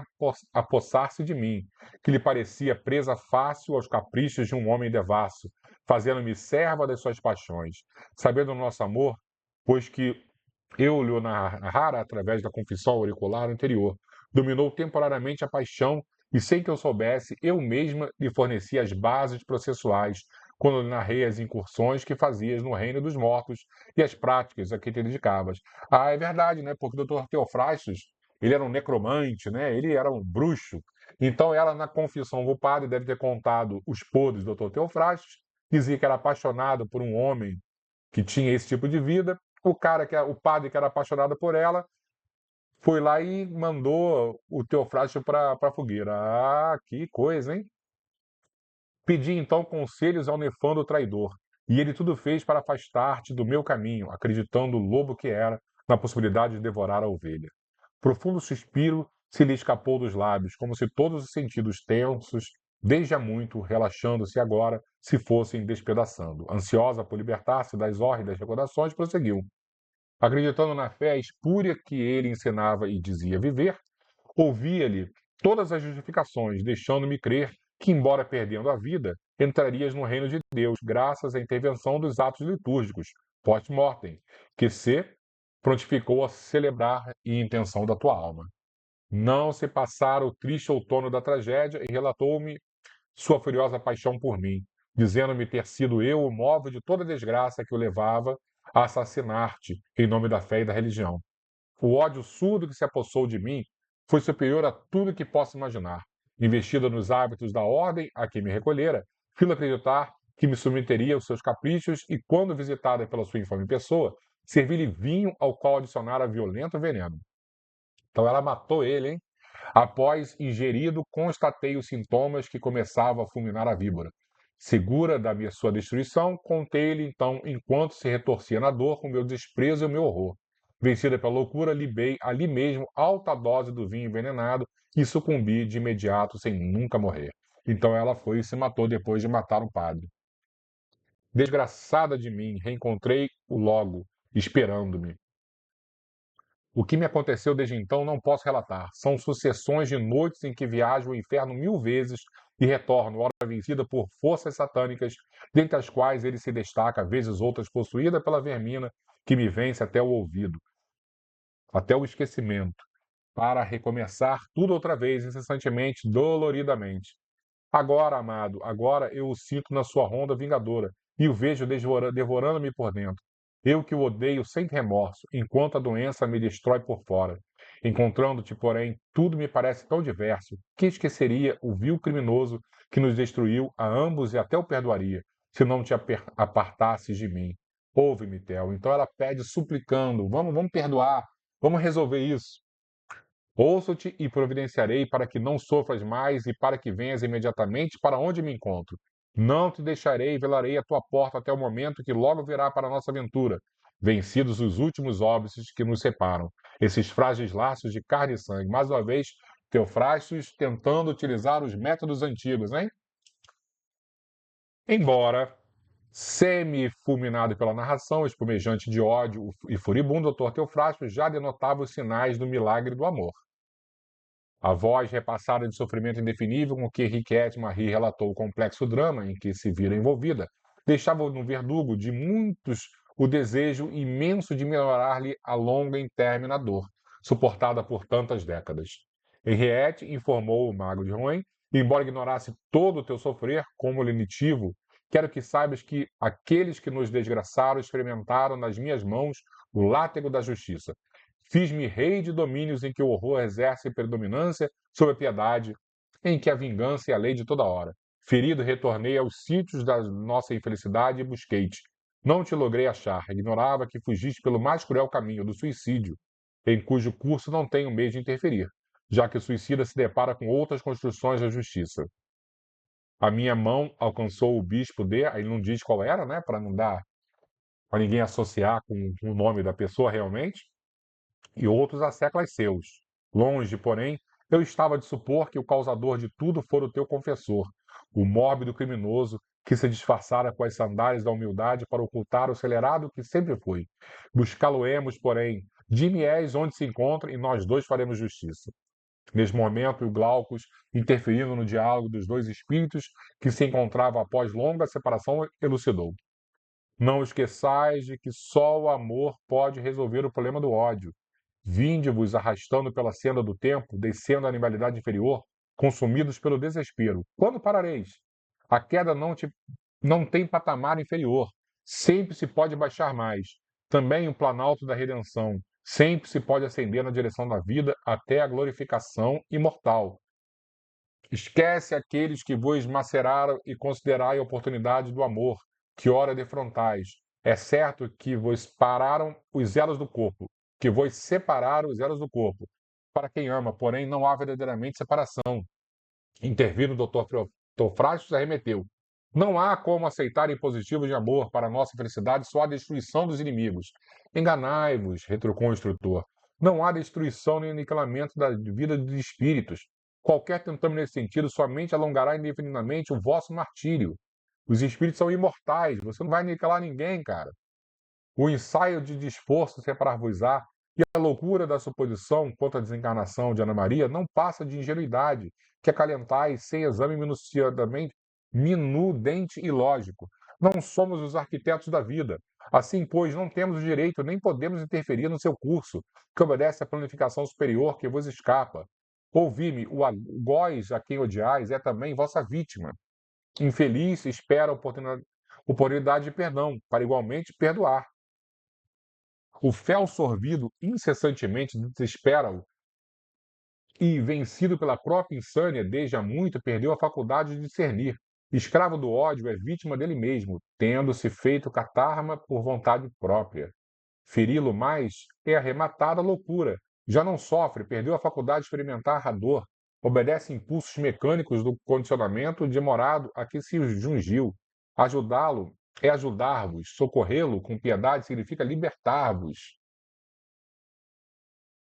S1: apossar-se de mim, que lhe parecia presa fácil aos caprichos de um homem devasso, fazendo-me serva das suas paixões. Sabendo do nosso amor, pois que eu lhe narrara através da confissão auricular anterior, dominou temporariamente a paixão e, sem que eu soubesse, eu mesma lhe forneci as bases processuais quando lhe narrei as incursões que fazias no reino dos mortos e as práticas a que te dedicavas. Ah, é verdade, né? Porque o Dr. Teofrastos, ele era um necromante, né? Ele era um bruxo. Então, ela, na confissão do padre, deve ter contado os podres do Dr. Teofrastos, dizia que era apaixonado por um homem que tinha esse tipo de vida. O padre que era apaixonado por ela, foi lá e mandou o Teofrágio para a fogueira. Ah, que coisa, hein? Pedi então conselhos ao nefando traidor, e ele tudo fez para afastar-te do meu caminho, acreditando o lobo que era, na possibilidade de devorar a ovelha. Profundo suspiro se lhe escapou dos lábios, como se todos os sentidos tensos, desde há muito, relaxando-se agora, se fossem despedaçando. Ansiosa por libertar-se das hórridas recordações, prosseguiu. Acreditando na fé espúria que ele ensinava e dizia viver, ouvia-lhe todas as justificações, deixando-me crer que, embora perdendo a vida, entrarias no reino de Deus, graças à intervenção dos atos litúrgicos, post-mortem, que se prontificou a celebrar em intenção da tua alma. Não se passara o triste outono da tragédia e relatou-me sua furiosa paixão por mim, dizendo-me ter sido eu o móvel de toda a desgraça que o levava a assassinar-te em nome da fé e da religião. O ódio surdo que se apossou de mim foi superior a tudo que posso imaginar. Investida nos hábitos da ordem a que me recolhera, fui acreditar que me submeteria aos seus caprichos e, quando visitada pela sua infame pessoa, servi-lhe vinho ao qual adicionara violento veneno. Então ela matou ele, hein? Após ingerido, constatei os sintomas que começavam a fulminar a víbora. Segura da minha sua destruição, contei-lhe então, enquanto se retorcia na dor, o meu desprezo e o meu horror. Vencida pela loucura, libei ali mesmo alta dose do vinho envenenado e sucumbi de imediato sem nunca morrer. Então ela foi e se matou depois de matar o padre. Desgraçada de mim, reencontrei-o logo, esperando-me. O que me aconteceu desde então não posso relatar. São sucessões de noites em que viajo o inferno 1000 vezes e retorno, ora vencida por forças satânicas, dentre as quais ele se destaca, vezes outras possuída pela vermina, que me vence até o ouvido, até o esquecimento, para recomeçar tudo outra vez, incessantemente, doloridamente. Agora, amado, agora eu o sinto na sua ronda vingadora e o vejo devorando-me por dentro. Eu que o odeio sem remorso, enquanto a doença me destrói por fora. Encontrando-te, porém, tudo me parece tão diverso que esqueceria o vil criminoso que nos destruiu a ambos e até o perdoaria, se não te apartasses de mim. Ouve-me, Theo. Então ela pede suplicando: vamos perdoar, vamos resolver isso. Ouço-te e providenciarei para que não sofras mais e para que venhas imediatamente para onde me encontro. Não te deixarei e velarei à tua porta até o momento que logo virá para a nossa aventura, vencidos os últimos óbices que nos separam, esses frágeis laços de carne e sangue. Mais uma vez, Teofrastos tentando utilizar os métodos antigos, hein? Embora semi-fulminado pela narração, espumejante de ódio e furibundo, o Dr. Teofrastos já denotava os sinais do milagre do amor. A voz repassada de sofrimento indefinível com que Henriquette Marie relatou o complexo drama em que se vira envolvida deixava no verdugo de muitos o desejo imenso de melhorar-lhe a longa e intermina dor, suportada por tantas décadas. Henriette informou o mago de Rouen, embora ignorasse todo o teu sofrer como lenitivo, quero que saibas que aqueles que nos desgraçaram experimentaram nas minhas mãos o látego da justiça. Fiz-me rei de domínios em que o horror exerce predominância sobre a piedade, em que a vingança é a lei de toda hora. Ferido, retornei aos sítios da nossa infelicidade e busquei-te. Não te logrei achar, ignorava que fugiste pelo mais cruel caminho do suicídio, em cujo curso não tenho medo de interferir, já que o suicida se depara com outras construções da justiça. A minha mão alcançou o bispo de, aí não diz qual era, né, para não dar, para ninguém associar com o nome da pessoa realmente, e outros a séculos seus. Longe, porém, eu estava de supor que o causador de tudo fora o teu confessor, o mórbido criminoso que se disfarçara com as sandálias da humildade para ocultar o acelerado que sempre fui. Buscá-lo-emos, porém, de és onde se encontra e nós dois faremos justiça. Nesse momento, o Glaucus, interferindo no diálogo dos dois espíritos que se encontravam após longa separação, elucidou. Não esqueçais de que só o amor pode resolver o problema do ódio. Vinde-vos arrastando pela senda do tempo, descendo a animalidade inferior, consumidos pelo desespero. Quando parareis? A queda não tem patamar inferior. Sempre se pode baixar mais. Também o planalto da redenção. Sempre se pode ascender na direção da vida até a glorificação imortal. Esquece aqueles que vos maceraram e considerai a oportunidade do amor, que ora defrontais. É certo que vos pararam os elos do corpo, que vos separaram os elos do corpo. Para quem ama, porém, não há verdadeiramente separação. Intervindo o doutor Teofrastos arremeteu. Não há como aceitar impositivos de amor para a nossa felicidade, só a destruição dos inimigos. Enganai-vos, retrucou o instrutor. Não há destruição nem aniquilamento da vida dos espíritos. Qualquer tentame nesse sentido somente alongará indefinidamente o vosso martírio. Os espíritos são imortais, você não vai aniquilar ninguém, cara. O ensaio de esforço separar-vos-á e a loucura da suposição quanto à desencarnação de Ana Maria não passa de ingenuidade, que acalentais sem exame minudente e lógico. Não somos os arquitetos da vida. Assim, pois, não temos o direito nem podemos interferir no seu curso, que obedece à planificação superior que vos escapa. Ouvi-me, o algoz a quem odiais é também vossa vítima. Infeliz espera a oportunidade de perdão, para igualmente perdoar. O fel sorvido incessantemente desespera-o e, vencido pela própria insânia, desde há muito perdeu a faculdade de discernir. Escravo do ódio é vítima dele mesmo, tendo-se feito catarma por vontade própria. Feri-lo mais é arrematada loucura. Já não sofre, perdeu a faculdade de experimentar a dor. Obedece impulsos mecânicos do condicionamento demorado a que se jungiu. Ajudá-lo é ajudar-vos. Socorrê-lo com piedade significa libertar-vos.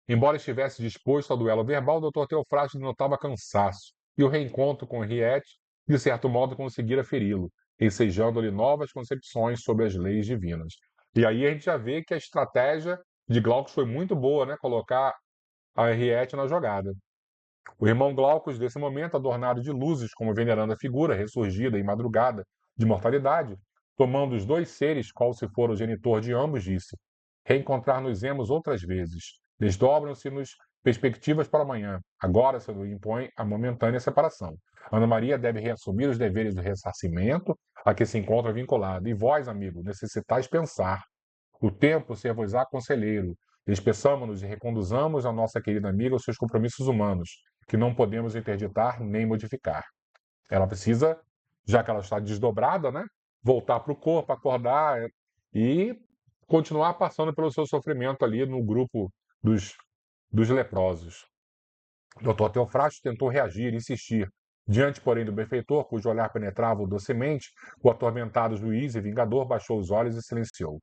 S1: Embora estivesse disposto ao duelo verbal, o Dr. Teofrasto notava cansaço, e o reencontro com Henriette, de certo modo, conseguira feri-lo, ensejando-lhe novas concepções sobre as leis divinas. E aí a gente já vê que a estratégia de Glaucus foi muito boa, né? Colocar a Henriette na jogada. O irmão Glaucus, desse momento, adornado de luzes, como veneranda figura, ressurgida em madrugada de mortalidade, tomando os dois seres, qual se for o genitor de ambos, disse: reencontrar-nos-emos outras vezes. Desdobram-se-nos perspectivas para amanhã. Agora se nos impõe a momentânea separação. Ana Maria deve reassumir os deveres do ressarcimento a que se encontra vinculada. E vós, amigo, necessitais pensar. O tempo ser-vos-á conselheiro. Despeçamo-nos e reconduzamos a nossa querida amiga aos seus compromissos humanos, que não podemos interditar nem modificar. Ela precisa, já que ela está desdobrada, né, voltar para o corpo, acordar e continuar passando pelo seu sofrimento ali no grupo dos leprosos. O Dr. Teofrasto tentou reagir, insistir. Diante, porém, do benfeitor, cujo olhar penetrava docemente, o atormentado juiz e vingador baixou os olhos e silenciou.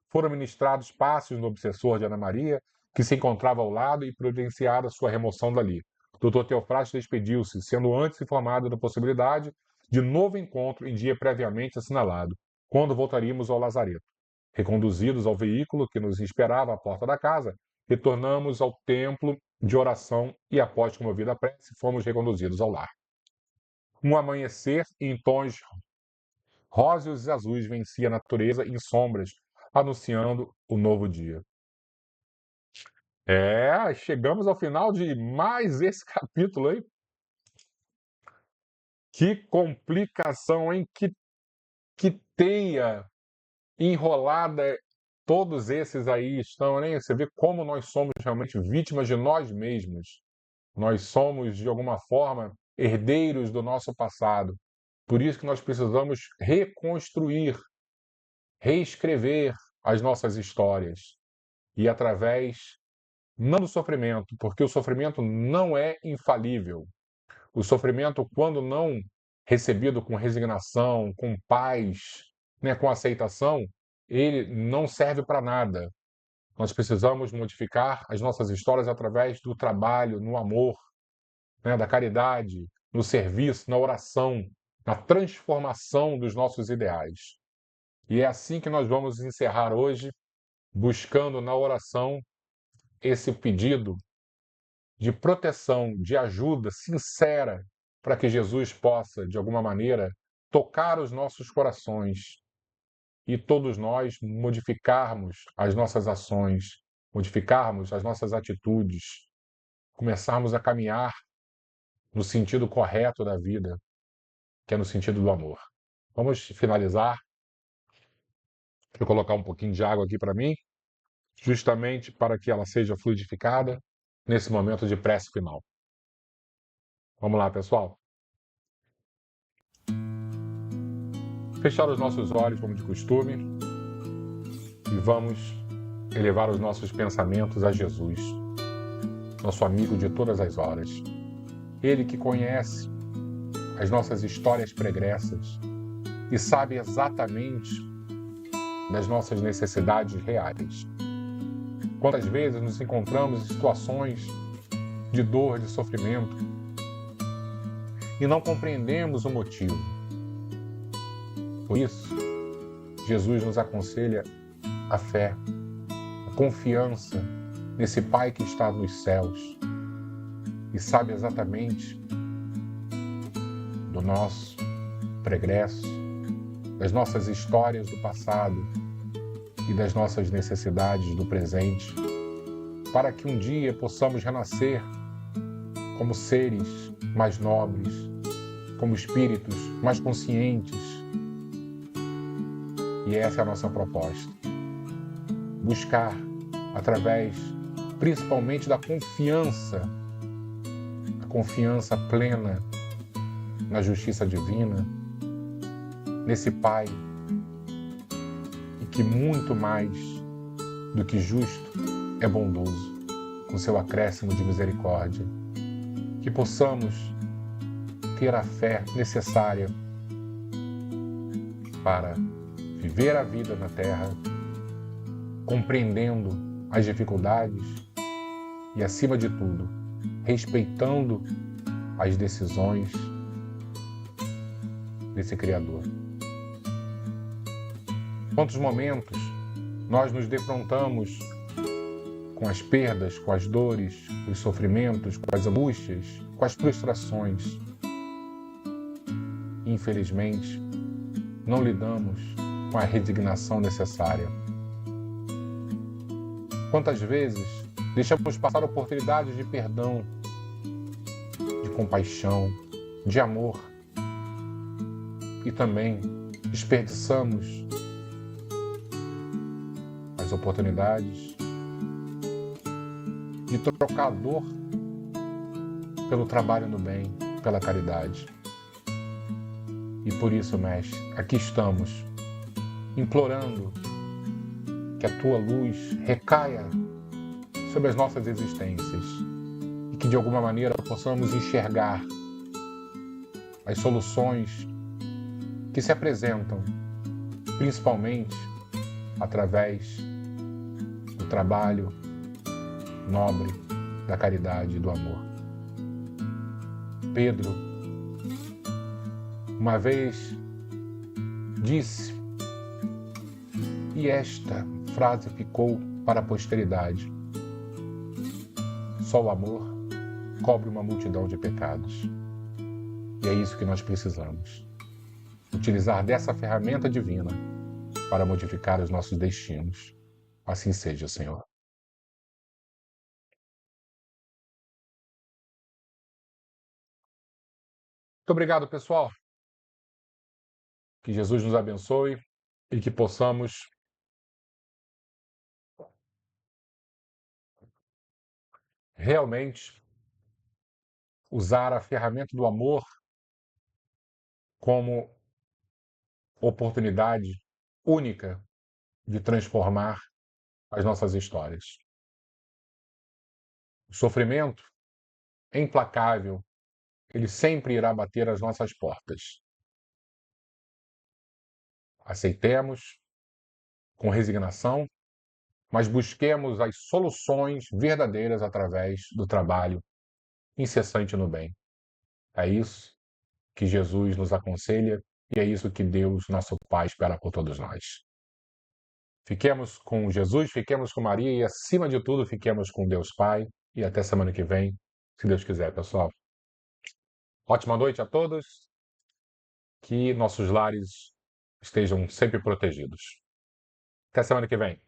S1: Foram ministrados passos no obsessor de Ana Maria, que se encontrava ao lado, e providenciada sua remoção dali. Dr. Teofrasto despediu-se, sendo antes informado da possibilidade de novo encontro em dia previamente assinalado, quando voltaríamos ao lazareto. Reconduzidos ao veículo que nos esperava à porta da casa, retornamos ao templo de oração e, após comovida a prece, fomos reconduzidos ao lar. Um amanhecer em tons róseos e azuis vencia a natureza em sombras, anunciando o novo dia. Chegamos ao final de mais esse capítulo aí. Que complicação, hein? Que teia enrolada todos esses aí estão, né? Você vê como nós somos realmente vítimas de nós mesmos. Nós somos, de alguma forma, herdeiros do nosso passado. Por isso que nós precisamos reconstruir, reescrever as nossas histórias. E através, não do sofrimento, porque o sofrimento não é infalível. O sofrimento, quando não recebido com resignação, com paz, né, com aceitação, ele não serve para nada. Nós precisamos modificar as nossas histórias através do trabalho, no amor, né, da caridade, no serviço, na oração, na transformação dos nossos ideais. E é assim que nós vamos encerrar hoje, buscando na oração esse pedido de proteção, de ajuda sincera, para que Jesus possa, de alguma maneira, tocar os nossos corações e todos nós modificarmos as nossas ações, modificarmos as nossas atitudes, começarmos a caminhar no sentido correto da vida, que é no sentido do amor. Vamos finalizar. Deixa eu colocar um pouquinho de água aqui para mim, justamente para que ela seja fluidificada nesse momento de prece final. Vamos lá, pessoal. Fechar os nossos olhos, como de costume, e vamos elevar os nossos pensamentos a Jesus, nosso amigo de todas as horas. Ele que conhece as nossas histórias pregressas e sabe exatamente das nossas necessidades reais. Quantas vezes nos encontramos em situações de dor, de sofrimento, e não compreendemos o motivo. Por isso, Jesus nos aconselha a fé, a confiança nesse Pai que está nos céus e sabe exatamente do nosso pregresso, das nossas histórias do passado e das nossas necessidades do presente, para que um dia possamos renascer como seres mais nobres, como espíritos mais conscientes. E essa é a nossa proposta. Buscar, através principalmente da confiança, a confiança plena na justiça divina, nesse Pai, e que muito mais do que justo é bondoso, com seu acréscimo de misericórdia. Que possamos ter a fé necessária para viver a vida na Terra, compreendendo as dificuldades e, acima de tudo, respeitando as decisões desse Criador. Quantos momentos nós nos defrontamos com as perdas, com as dores, com os sofrimentos, com as angústias, com as frustrações. Infelizmente, não lidamos com a resignação necessária. Quantas vezes deixamos passar oportunidades de perdão, de compaixão, de amor, e também desperdiçamos as oportunidades de trocar a dor pelo trabalho no bem, pela caridade. E por isso, Mestre, aqui estamos, implorando que a Tua luz recaia sobre as nossas existências e que de alguma maneira possamos enxergar as soluções que se apresentam, principalmente através do trabalho nobre, da caridade e do amor. Pedro, uma vez, disse, e esta frase ficou para a posteridade: só o amor cobre uma multidão de pecados. E é isso que nós precisamos. Utilizar dessa ferramenta divina para modificar os nossos destinos. Assim seja, Senhor. Muito obrigado, pessoal. Que Jesus nos abençoe e que possamos realmente usar a ferramenta do amor como oportunidade única de transformar as nossas histórias. O sofrimento é implacável, ele sempre irá bater às nossas portas. Aceitemos com resignação, mas busquemos as soluções verdadeiras através do trabalho incessante no bem. É isso que Jesus nos aconselha e é isso que Deus, nosso Pai, espera por todos nós. Fiquemos com Jesus, fiquemos com Maria e, acima de tudo, fiquemos com Deus Pai. E até semana que vem, se Deus quiser, pessoal. Ótima noite a todos. Que nossos lares estejam sempre protegidos. Até semana que vem.